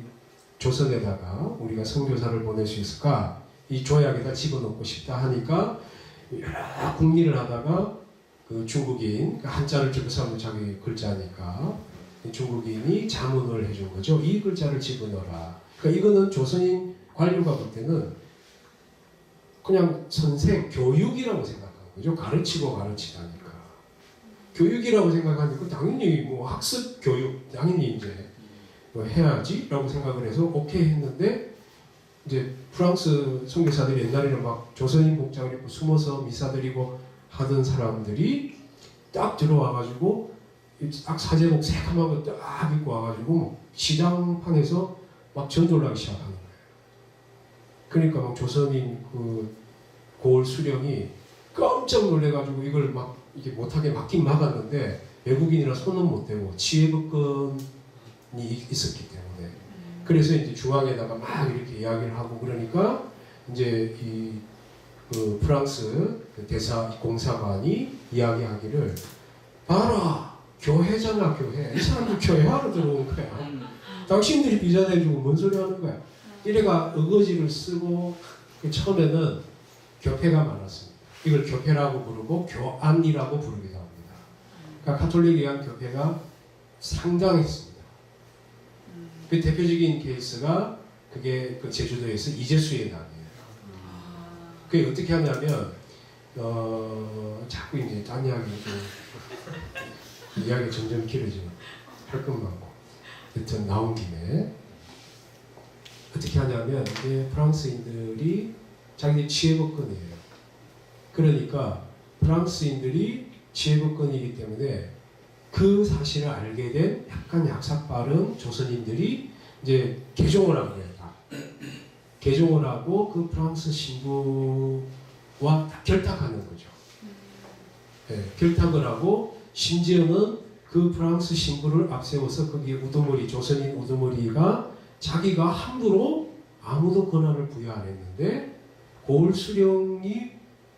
조선에다가 우리가 선교사를 보낼 수 있을까? 이 조약에다 집어넣고 싶다 하니까 여러 궁리를 하다가 그 중국인 한자를 그 사람도 자기 글자니까 중국인이 자문을 해준 거죠. 이 글자를 집어넣어라. 그러니까 이거는 조선인 관료가 볼 때는 그냥 선생 교육이라고 생각하는 거죠. 가르치고 가르치다니까. 교육이라고 생각하니까 당연히 뭐 학습 교육 당연히 이제 뭐 해야지라고 생각을 해서 오케이 했는데 이제 프랑스 선교사들이 옛날에는 막 조선인 복장을 입고 숨어서 미사 드리고 하던 사람들이 딱 들어와가지고 딱 사제복 새까만 거 딱 입고 와가지고 시장판에서 막 전도를 하기 시작하는 거예요. 그러니까 막 조선인 그 고을 수령이 깜짝 놀래가지고 이걸 막 이게 못하게 막긴 막았는데 외국인이라 손은 못 대고 치외법권이 있었기 때문에 그래서 이제 중앙에다가 막 이렇게 이야기를 하고 그러니까 이제 그 프랑스 그 대사 공사관이 이야기하기를 봐라 교회잖아 교회 이 사람들 교회하러 들어온 거야 당신들이 비자 내주고 뭔 소리 하는 거야 이래가 어거지를 쓰고 처음에는 교회가 많았습니다. 이걸 교회라고 부르고 교안이라고 부르기도 합니다. 그러니까 가톨릭이한 교회가 상당했습니다. 그 대표적인 케이스가 그게 그 제주도에서 이재수의 당이에요. 그게 어떻게 하냐면 자꾸 이제 딴 이야기 이야기 점점 길어지면 할 것 많고 여튼 나온 김에 어떻게 하냐면 이게 프랑스인들이 자기들 치외법권이에요. 그러니까 프랑스인들이 치외법권이기 때문에 그 사실을 알게 된 약간 약삭 빠른 조선인들이 이제 개종을 한 거예요. 개종을 하고 그 프랑스 신부와 결탁하는 거죠. 네, 결탁을 하고 심지어는 그 프랑스 신부를 앞세워서 거기에 우두머리 조선인 우두머리가 자기가 함부로 아무도 권한을 부여 안 했는데 고을 수령이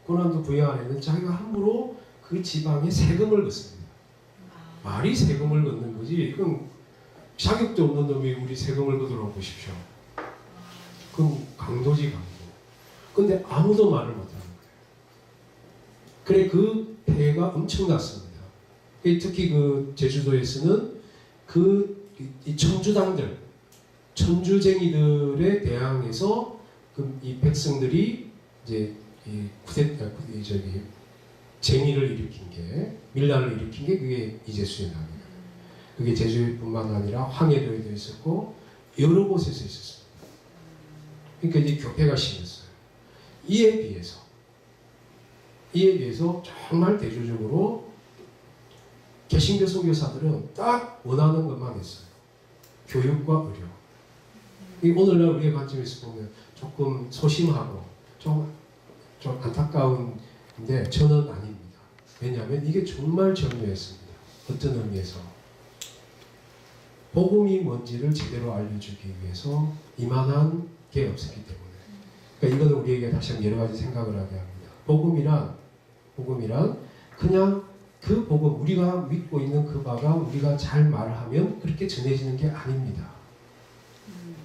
권한도 부여 안 했는데 자기가 함부로 그 지방에 세금을 걷습니다. 말이 세금을 걷는 거지 이건 자격도 없는 놈이 우리 세금을 걷으러 보십시오. 그건 강도지 강도. 근데 아무도 말을 못하는 거예요. 그래 그 폐해가 엄청났습니다. 특히 그 제주도에서는 이 천주당들 천주쟁이들에 대항해서 이 백성들이 이제 쟁의를 일으킨 게 밀란을 일으킨 게 그게 이재수의 난이에요. 그게 제주뿐만 아니라 황해도에도 있었고 여러 곳에서 있었습니다. 그러니까 이제 교폐가 심했어요. 이에 비해서 정말 대조적으로 개신교 선교사들은 딱 원하는 것만 했어요. 교육과 의료. 오늘날 우리의 관점에서 보면 조금 소심하고 좀 안타까운데 저는 아닙니다. 왜냐하면 이게 정말 중요했습니다. 어떤 의미에서 복음이 뭔지를 제대로 알려주기 위해서 이만한 게 없었기 때문에 그러니까 이거는 우리에게 다시 한번 여러 가지 생각을 하게 합니다. 복음이란 그냥 그 복음 우리가 믿고 있는 그 바가 우리가 잘 말하면 그렇게 전해지는 게 아닙니다.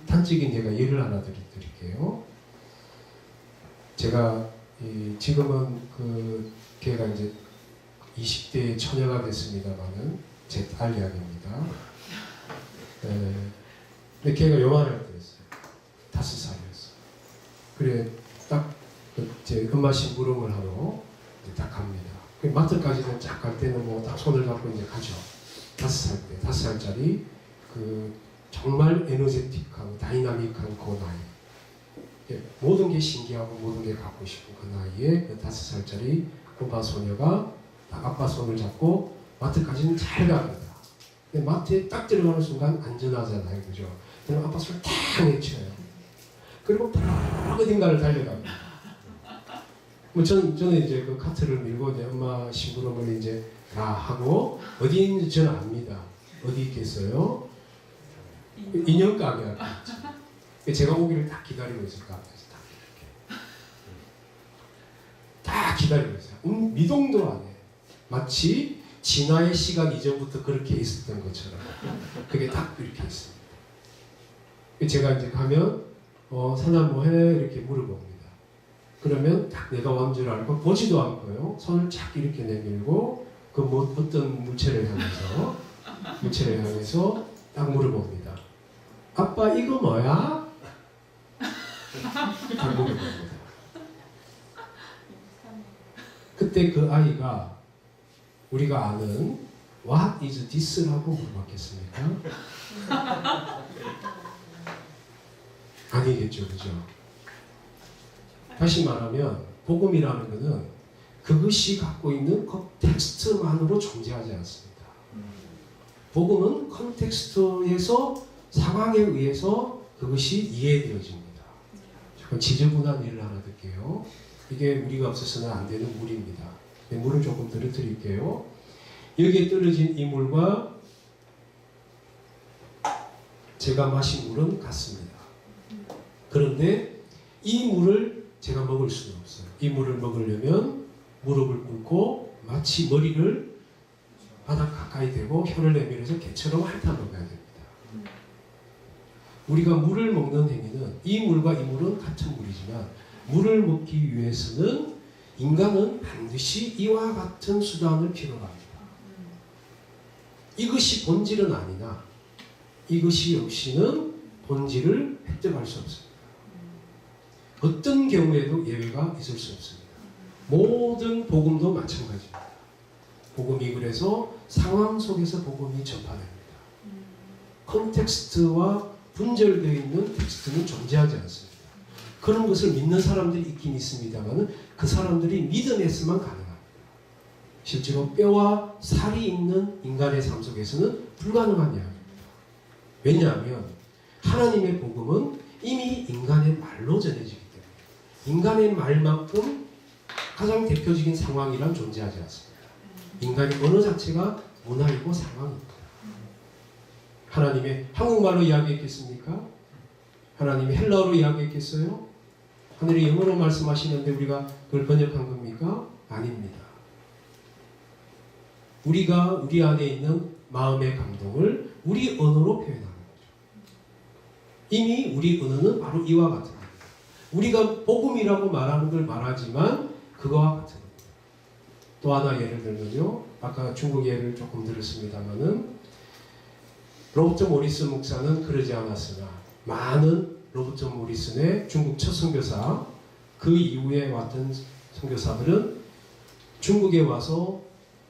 단적인 제가 예를 하나 드릴게요. 제가 지금은 걔가 이제 20대 처녀가 됐습니다만은 제 딸 이야기입니다. 근데 걔가 요만할 때였어요. 5살이었어요. 그래 딱 제 엄마 심부름을 하러 딱 갑니다. 마트까지는 쫙 갈 때는 뭐 딱 손을 잡고 이제 가죠. 5살짜리 정말 에너제틱하고 다이나믹한 그 나이. 모든 게 신기하고 모든 게 갖고 싶은 그 나이에 그 5살짜리 꼬마 소녀가 아빠 손을 잡고 마트까지는 잘 갑니다. 근데 마트에 딱 들어가는 순간 안전하잖아요, 그죠? 그럼 아빠 손을 탁 내쳐요. 그리고 팍 어딘가를 달려갑니다. 저는 이제 그 카트를 밀고 이제 엄마 심부름을 이제 다 하고 어디 있는지 저는 압니다. 어디 있겠어요? 인형 가게 앞에 제가 오기를 딱 기다리고 있을 것 같아서 딱 기다리고 있어요. 미동도 안 해. 마치 진화의 시간 이전부터 그렇게 있었던 것처럼 그게 딱 이렇게 있습니다. 제가 이제 가면 사나 뭐해? 이렇게 물어봅니다. 그러면 딱 내가 온 줄 알고 보지도 않고요. 손을 착 이렇게 내밀고 어떤 물체를 향해서 딱 물어봅니다. 아빠 이거 뭐야? 딱 물어봅니다. 그때 그 아이가 우리가 아는 What is this? 라고 물어봤겠습니까? 아니겠죠, 그죠? 다시 말하면 복음이라는 것은 그것이 갖고 있는 컨텍스트만으로 존재하지 않습니다. 복음은 컨텍스트에서 상황에 의해서 그것이 이해되어집니다. 그럼 지저분한 일을 하나 드릴게요. 이게 우리가 없어서는 안 되는 물입니다. 물을 조금 더 드릴게요. 여기에 떨어진 이 물과 제가 마신 물은 같습니다. 그런데 이 물을 제가 먹을 수는 없어요. 이 물을 먹으려면 무릎을 꿇고 마치 머리를 바닥 가까이 대고 혀를 내밀어서 개처럼 핥아먹어야 됩니다. 우리가 물을 먹는 행위는 이 물과 이 물은 같은 물이지만 물을 먹기 위해서는 인간은 반드시 이와 같은 수단을 필요로 합니다. 이것이 본질은 아니나 이것이 없이는 본질을 획득할 수 없습니다. 어떤 경우에도 예외가 있을 수 없습니다. 모든 복음도 마찬가지입니다. 복음이 그래서 상황 속에서 복음이 전파됩니다. 컨텍스트와 분절되어 있는 텍스트는 존재하지 않습니다. 그런 것을 믿는 사람들이 있긴 있습니다만 그 사람들이 믿음에서만 가능합니다. 실제로 뼈와 살이 있는 인간의 삶 속에서는 불가능한 이야기입니다. 왜냐하면 하나님의 복음은 이미 인간의 말로 전해지기 때문에 인간의 말만큼 가장 대표적인 상황이란 존재하지 않습니다. 인간의 언어 자체가 문화이고 상황입니다. 하나님의 한국말로 이야기했겠습니까? 하나님이 헬라어로 이야기했겠어요? 하늘이 영어로 말씀하시는데 우리가 그걸 번역한 겁니까? 아닙니다. 우리가 우리 안에 있는 마음의 감동을 우리 언어로 표현하는 거죠. 이미 우리 언어는 바로 이와 같은 겁니다. 우리가 복음이라고 말하는 걸 말하지만 그거와 같은 겁니다. 또 하나 예를 들면요. 아까 중국 예를 조금 들었습니다만은 로버트 모리슨 목사는 그러지 않았으나 많은 로버트 모리슨의 중국 첫 선교사 그 이후에 왔던 선교사들은 중국에 와서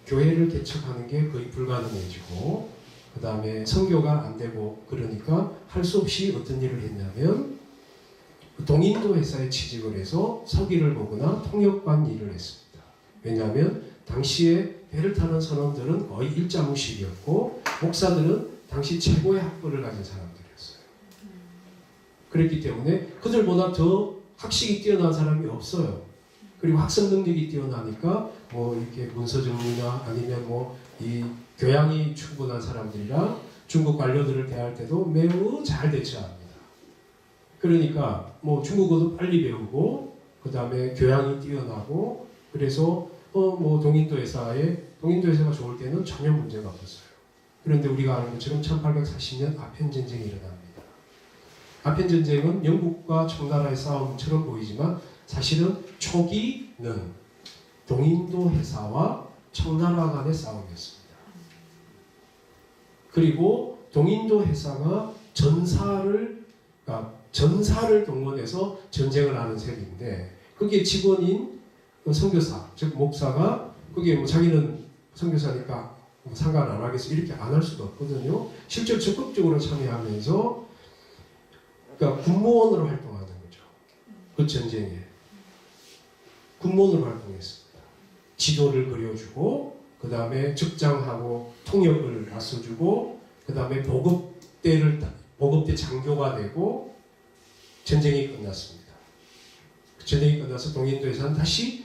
교회를 개척하는 게 거의 불가능해지고 그 다음에 선교가 안 되고 그러니까 할 수 없이 어떤 일을 했냐면 동인도 회사에 취직을 해서 서기를 보거나 통역관 일을 했습니다. 왜냐하면 당시에 배를 타는 선원들은 거의 일자무식이었고 목사들은 당시 최고의 학벌을 가진 사람들이었어요. 그랬기 때문에 그들보다 더 학식이 뛰어난 사람이 없어요. 그리고 학습 능력이 뛰어나니까 뭐 이렇게 문서 정리나 아니면 뭐 이 교양이 충분한 사람들이라 중국 관료들을 대할 때도 매우 잘 대처합니다. 그러니까 뭐 중국어도 빨리 배우고 그 다음에 교양이 뛰어나고 그래서 뭐 동인도 회사가 좋을 때는 전혀 문제가 없었어요. 그런데 우리가 아는 것처럼 1840년 아편 전쟁이 일어납니다. 아편 전쟁은 영국과 청나라의 싸움처럼 보이지만 사실은 초기는 동인도 회사와 청나라 간의 싸움이었습니다. 그리고 동인도 회사가 전사를 동원해서 전쟁을 하는 셈인데 그게 직원인 선교사, 즉 목사가 그게 뭐 자기는 선교사니까 상관 안 하겠어 이렇게 안 할 수도 없거든요. 실제로 적극적으로 참여하면서 그러니까 군무원으로 활동하는 거죠. 그 전쟁에 군무원으로 활동했습니다. 지도를 그려주고 그 다음에 적장하고 통역을 나서주고 그 다음에 보급대 장교가 되고 전쟁이 끝났습니다. 전쟁이 끝나서 동인도에서는 다시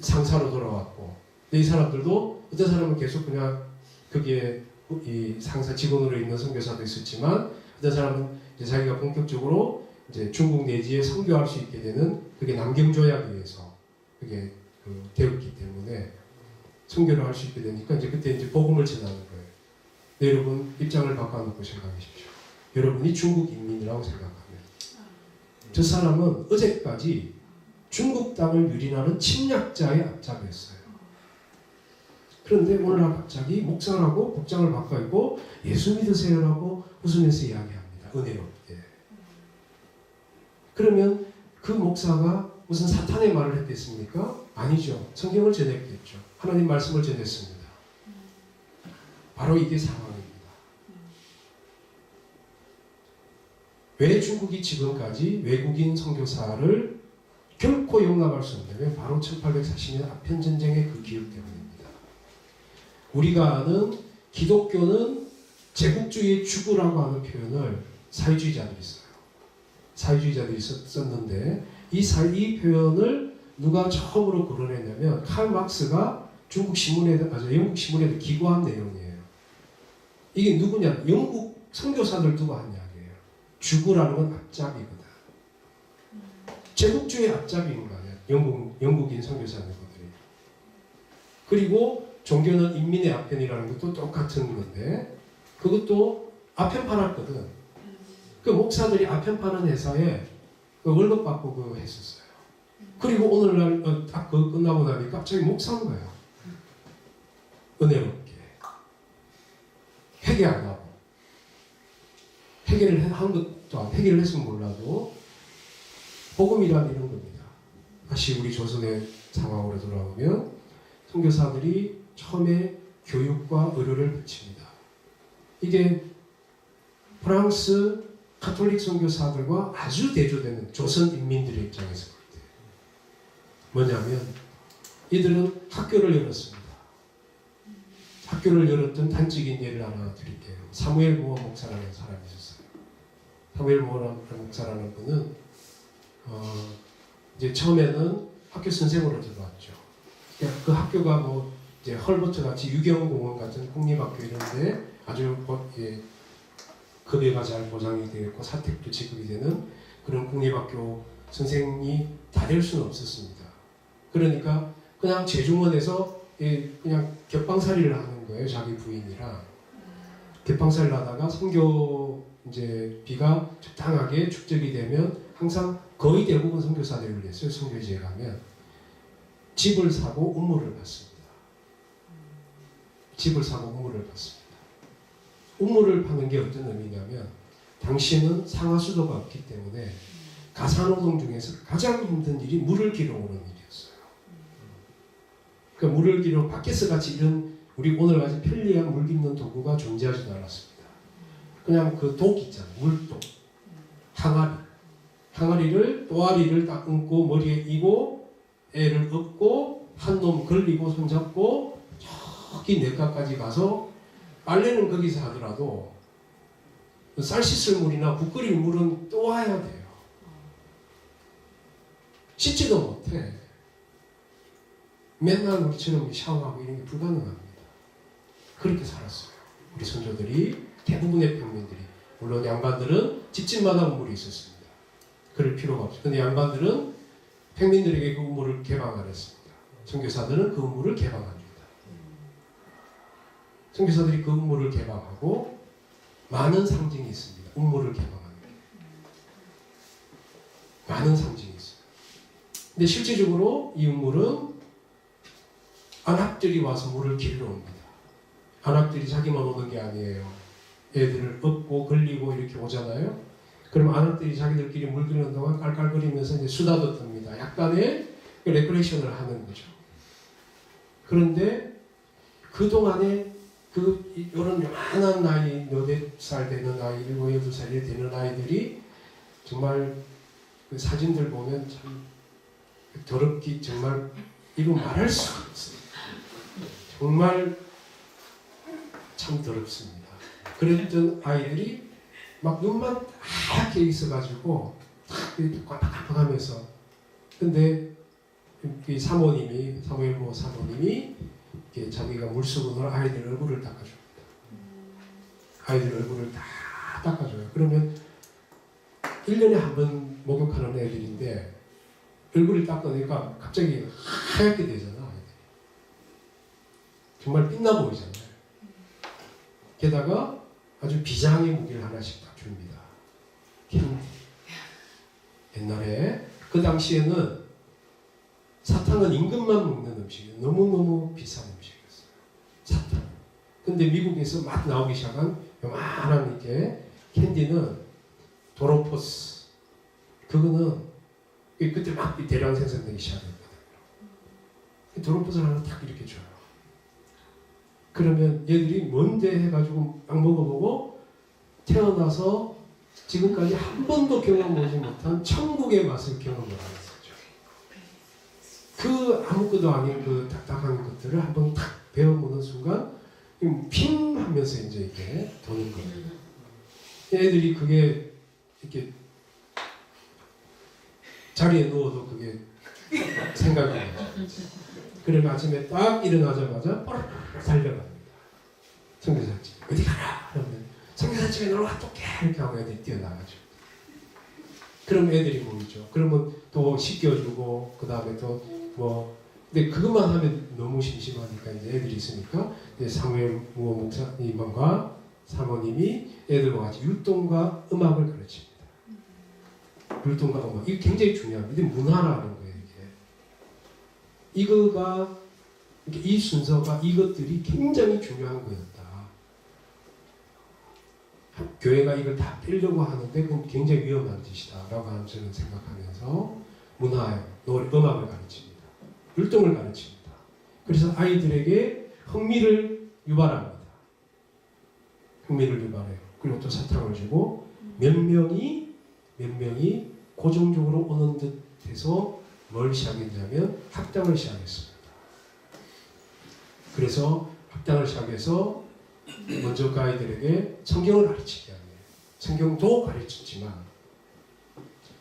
상사로 돌아왔고 이 사람들도 어떤 사람은 계속 그냥 거기에 이 상사 직원으로 있는 선교사도 있었지만 어떤 사람은 이제 자기가 본격적으로 이제 중국 내지에 선교할 수 있게 되는 그게 남경조약에 의해서 그게 되었기 때문에 선교를 할 수 있게 되니까 이제 그때 이제 복음을 전하는 거예요. 네, 여러분 입장을 바꿔놓고 생각하십시오. 여러분이 중국 인민이라고 생각하면 저 사람은 어제까지 중국 땅을 유린하는 침략자의 앞잡이였어요. 그런데 오늘날 갑자기 목사라고 복장을 바꿔 입고 예수 믿으세요라고 웃으면서 이야기합니다. 은혜롭게. 그러면 그 목사가 무슨 사탄의 말을 했겠습니까? 아니죠. 성경을 전했겠죠. 하나님 말씀을 전했습니다. 바로 이게 상황입니다. 왜 중국이 지금까지 외국인 선교사를 결코 용납할 수 없냐면 바로 1840년 아편 전쟁의 그 기억 때문입니다. 우리가 아는 기독교는 제국주의의 주구라고 하는 표현을 사회주의자들이 써요. 사회주의자들이 썼는데 이 표현을 누가 처음으로 거론했냐면 칼 막스가 영국 신문에도 기고한 내용이에요. 이게 누구냐? 영국 선교사들 두고 한 이야기예요. 죽으라는 건 앞잡이거든. 제국주의 앞잡이인 거 아니야. 영국인 선교사들이. 그리고 종교는 인민의 아편이라는 것도 똑같은 건데 그것도 아편 팔았거든. 그 목사들이 아편 파는 회사에 그 월급 받고 그거 했었어요. 그리고 오늘날 딱 그거 끝나고 나니 갑자기 목사인 거예요. 은혜롭게. 회개 안 하고. 회개를 한 것도 안, 회개를 했으면 몰라도 복음이란 이런 겁니다. 다시 우리 조선의 상황으로 돌아오면 선교사들이 처음에 교육과 의료를 바칩니다. 이게 프랑스 가톨릭 선교사들과 아주 대조되는 조선 인민들의 입장에서 볼 때 뭐냐면 이들은 학교를 열었습니다. 학교를 열었던 단적인 예를 하나 드릴게요. 사무엘 모어 목사라는 사람이 있었어요. 사무엘 모어 목사라는 분은 이제 처음에는 학교 선생으로 들어왔죠. 그 학교가 뭐 이제 헐버트 같이 유경공원 같은 국립학교 이런데 아주 급여가 잘 보장이 되어 있고 사택도 지급이 되는 그런 국립학교 선생이 다 될 수는 없었습니다. 그러니까 그냥 재중원에서 그냥 겹방살이를 하는 거예요. 자기 부인이랑 겹방살이를 하다가 선교 이제 비가 적당하게 축적이 되면 항상 거의 대부분 선교사들을 위해서 선교지에 가면 집을 사고 우물을 받습니다. 집을 사고 우물을 받습니다. 우물을 파는 게 어떤 의미냐면 당시는 상하수도가 없기 때문에 가사노동 중에서 가장 힘든 일이 물을 길어 오는 일이었어요. 그 물을 길어 밖에서 같이 이런 우리 오늘같이 편리한 물 깃는 도구가 존재하지도 않았습니다. 그냥 그 독 있잖아요. 물독. 항아리를 또아리를 딱 얹고 머리에 이고 애를 업고 한 놈 걸리고 손잡고 저기 내과까지 가서 빨래는 거기서 하더라도 쌀 씻을 물이나 국 끓일 물은 또 와야 돼요. 씻지도 못해. 맨날 우리처럼 샤워하고 이런 게 불가능합니다. 그렇게 살았어요. 우리 선조들이 대부분의 평민들이. 물론 양반들은 집집마다 우물이 있었습니다. 그럴 필요가 없어요. 근데 양반들은 평민들에게 그 우물을 개방 안 했습니다. 선교사들은 그 우물을 개방합니다. 선교사들이 그 우물을 개방하고 많은 상징이 있습니다. 우물을 개방하는 게. 많은 상징이 있어요. 근데 실제적으로 이 우물은 안악들이 와서 물을 길러 옵니다. 안악들이 자기만 오는 게 아니에요. 애들을 업고 걸리고 이렇게 오잖아요. 그럼 안악들이 자기들끼리 물 기르는 동안 깔깔거리면서 이제 수다도 듭니다. 약간의 레크레이션을 하는 거죠. 그런데 그동안에 요런 요만한 나이, 8살 되는 아이, 7, 8살이 되는 아이들이 정말 그 사진들 보면 참 더럽기 정말 이거 말할 수가 없어요. 정말 참 더럽습니다. 그랬던 아이들이 막 눈만 하얗게 있어가지고 깜빡깜빡하면서 근데 이 사모님이 사무엘 모어 사모님이 자기가 물수건으로 아이들 얼굴을 닦아줍니다. 아이들 얼굴을 다 닦아줘요. 그러면 1년에 한 번 목욕하는 애들인데 얼굴을 닦으니까 갑자기 하얗게 되잖아. 아이들이. 정말 빛나 보이잖아요. 게다가 아주 비장의 무기를 하나씩 딱 줍니다. 캔디. 옛날에 그 당시에는 사탕은 임금만 먹는 음식이에요. 너무너무 비싼 음식이었어요. 사탕. 근데 미국에서 막 나오기 시작한 요만한 이게 캔디는 도로포스. 그거는 그때 막 대량 생산되기 시작했거든요. 도로포스를 하나 딱 이렇게 줘요. 그러면 얘들이 뭔데 해가지고 막 먹어보고 태어나서 지금까지 한 번도 경험하지 못한 천국의 맛을 경험을 하는 거죠. 그 아무것도 아닌 그 딱딱한 것들을 한번 탁 배워보는 순간 핑 하면서 이제 이렇게 도는 겁니다. 애들이 그게 이렇게 자리에 누워도 그게 생각이 나죠. 그러면 아침에 딱 일어나자마자 달려갑니다. 청교사집 어디 가라 그러면 청교사집에 놀러와 똑게 이렇게 하고 애들이 뛰어나가죠. 그럼 애들이 모이죠. 그러면 또 씻겨주고 그 다음에 또 뭐 근데 그것만 하면 너무 심심하니까 이제 애들이 있으니까 이제 사무엘 무호 목사님과 사모님이 애들과 같이 율동과 음악을 가르칩니다. 율동과 음악 이게 굉장히 중요합니다. 이게 문화라는 거예요. 이거가 이 순서가 이것들이 굉장히 중요한 거였다. 교회가 이걸 다 빼려고 하는데 그건 굉장히 위험한 짓이다라고 저는 생각하면서 문화에 음악을 가르칩니다. 율동을 가르칩니다. 그래서 아이들에게 흥미를 유발합니다. 흥미를 유발해요. 그리고 또 사탕을 주고 몇 명이 고정적으로 오는 듯해서 뭘 시작했냐면 학당을 시작했습니다. 그래서 학당을 시작해서 먼저 그 아이들에게 성경을 가르치게 하네요. 성경도 가르치지만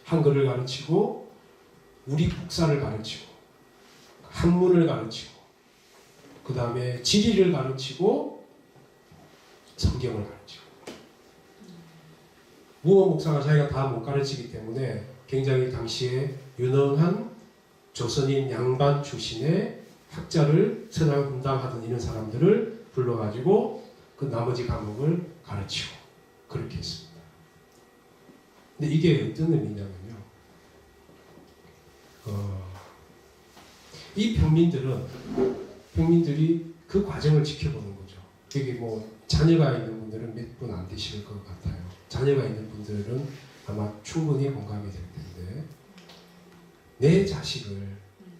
한글을 가르치고 우리 국사를 가르치고 한문을 가르치고 그 다음에 지리를 가르치고 성경을 가르치고 무호 목사가 자기가 다 못 가르치기 때문에 굉장히 당시에 유능한 조선인 양반 출신의 학자를 서당 분당하던 이런 사람들을 불러가지고 그 나머지 과목을 가르치고 그렇게 했습니다. 근데 이게 어떤 의미냐면요. 이 평민들이 그 과정을 지켜보는 거죠. 여기 뭐 자녀가 있는 분들은 몇 분 안 되실 것 같아요. 자녀가 있는 분들은 아마 충분히 공감이 될 텐데 내 자식을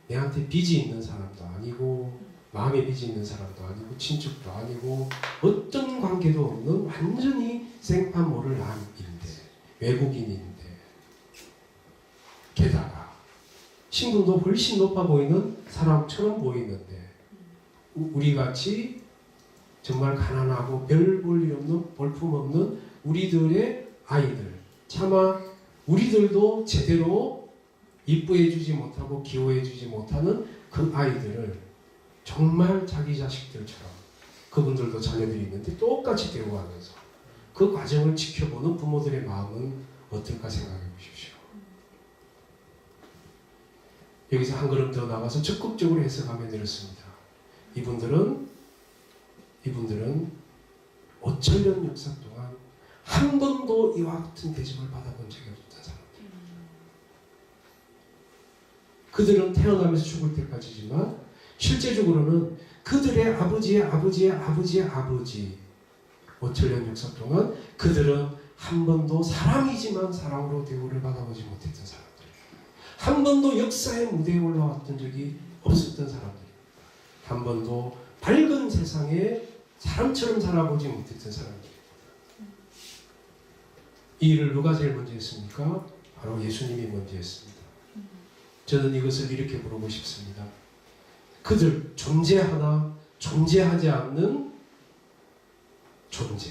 내한테 빚이 있는 사람도 아니고 마음에 빚이 있는 사람도 아니고 친척도 아니고 어떤 관계도 없는 완전히 생판 모를 남인데 외국인인데 게다가 신분도 훨씬 높아 보이는 사람처럼 보이는데 우리같이 정말 가난하고 별 볼 일 없는 볼품없는 우리들의 아이들 차마 우리들도 제대로 이쁘해주지 못하고 기호해주지 못하는 그 아이들을 정말 자기 자식들처럼 그분들도 자녀들이 있는데 똑같이 대우하면서 그 과정을 지켜보는 부모들의 마음은 어떨까 생각해 보십시오. 여기서 한 걸음 더 나가서 적극적으로 해석하면 이렇습니다. 이분들은 5천년 역사 동안 한 번도 이와 같은 대접을 받아본 적이 없던 사람들. 그들은 태어나면서 죽을 때까지지만 실제적으로는 그들의 아버지의 아버지의 아버지의 아버지 5천년 역사 동안 그들은 한 번도 사람이지만 사람으로 대우를 받아보지 못했던 사람들. 한 번도 역사의 무대에 올라왔던 적이 없었던 사람들. 한 번도 밝은 세상에 사람처럼 살아보지 못했던 사람들. 이 일을 누가 제일 먼저 했습니까? 바로 예수님이 먼저 했습니다. 저는 이것을 이렇게 부르고 싶습니다. 그들 존재하나 존재하지 않는 존재.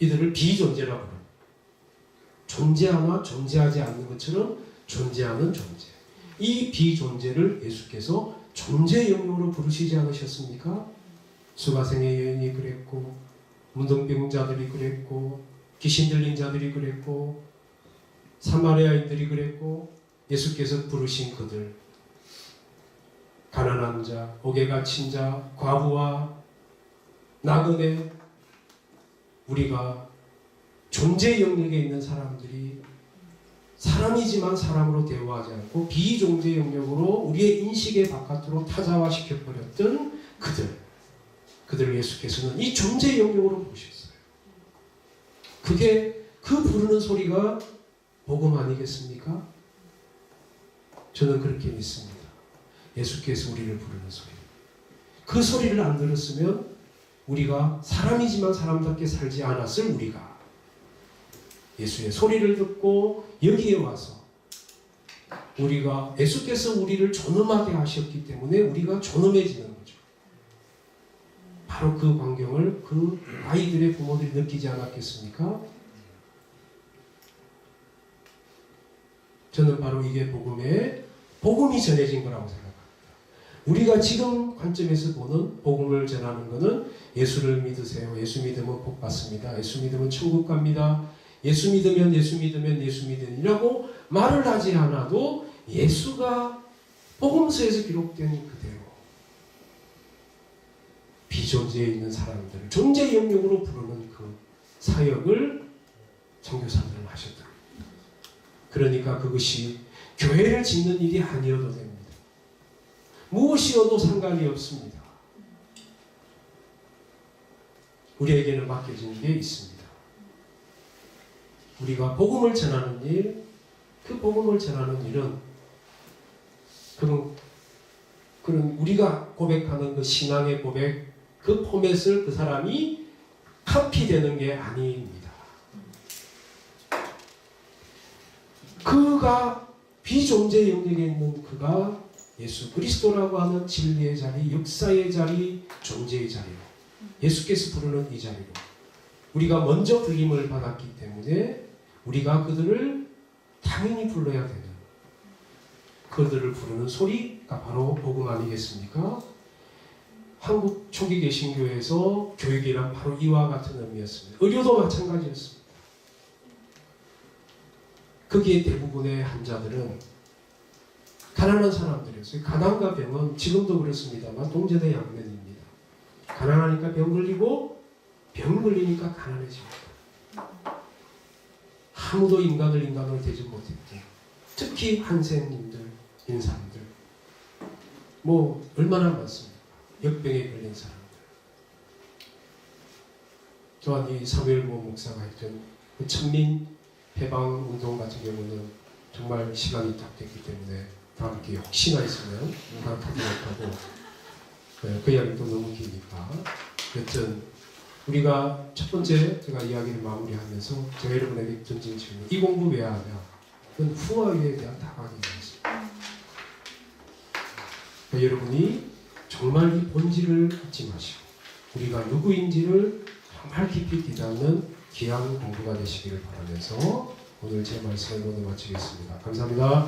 이들을 비존재라고 부릅니다. 존재하나 존재하지 않는 것처럼 존재하는 존재. 이 비존재를 예수께서 존재 영역으로 부르시지 않으셨습니까? 수가생의 여인이 그랬고 문둥병자들이 그랬고 귀신 들린 자들이 그랬고 사마리아인들이 그랬고 예수께서 부르신 그들 가난한 자, 옥에 갇힌 자, 과부와 나그네 우리가 존재 영역에 있는 사람들이 사람이지만 사람으로 대우하지 않고 비존재 영역으로 우리의 인식의 바깥으로 타자화시켜버렸던 그들을 예수께서는 이 존재 영역으로 부르셨어요. 그게 그 부르는 소리가 복음 아니겠습니까? 저는 그렇게 믿습니다. 예수께서 우리를 부르는 소리. 그 소리를 안 들었으면 우리가 사람이지만 사람답게 살지 않았을 우리가 예수의 소리를 듣고 여기에 와서 우리가 예수께서 우리를 존엄하게 하셨기 때문에 우리가 존엄해지는 거죠. 바로 그 광경을 그 아이들의 부모들이 느끼지 않았겠습니까? 저는 바로 이게 복음이 전해진 거라고 생각합니다. 우리가 지금 관점에서 보는 복음을 전하는 것은 예수를 믿으세요. 예수 믿으면 복 받습니다. 예수 믿으면 천국 갑니다. 예수 믿으면 이라고 말을 하지 않아도 예수가 복음서에서 기록된 그대로 비존재에 있는 사람들을 존재 영역으로 부르는 그 사역을 선교사들은 하셨다. 그러니까 그것이 교회를 짓는 일이 아니어도 됩니다. 무엇이어도 상관이 없습니다. 우리에게는 맡겨진 게 있습니다. 우리가 복음을 전하는 일, 그 복음을 전하는 일은 그런 우리가 고백하는 그 신앙의 고백, 그 포맷을 그 사람이 카피되는 게 아닙니다. 그가 비존재 영역에 있는 그가 예수 그리스도라고 하는 진리의 자리, 역사의 자리, 존재의 자리로 예수께서 부르는 이 자리로 우리가 먼저 불림을 받았기 때문에 우리가 그들을 당연히 불러야 되는, 그들을 부르는 소리가 바로 복음 아니겠습니까? 한국 초기 개신교에서 교육이란 바로 이와 같은 의미였습니다. 의료도 마찬가지였습니다. 거기에 대부분의 환자들은 가난한 사람들이었어요. 가난과 병은 지금도 그렇습니다만 동제대 양면입니다. 가난하니까 병 걸리고 병 걸리니까 가난해집니다. 아무도 인간을 대지 못했고 특히 한센님들, 인사님들 얼마나 많습니까? 역병에 걸린 사람들. 또한 이 사무엘 모 목사가 했던 그 천민 해방 운동 같은 경우는 정말 시간이 딱 됐기 때문에 다음 기회에 혹시나 있으면 누가 타지 못하고 그 이야기도 너무 기니까 여튼 우리가 첫 번째 제가 이야기를 마무리하면서 제가 여러분에게 던진 질문, 이 공부 왜 하냐? 그건 후화에 대한 답안이었습니다. 그러니까 여러분이 정말 이 본질을 잊지 마시고 우리가 누구인지를 정말 깊이 깨닫는 귀한 공부가 되시기를 바라면서 오늘 제 말씀을 모두 마치겠습니다. 감사합니다.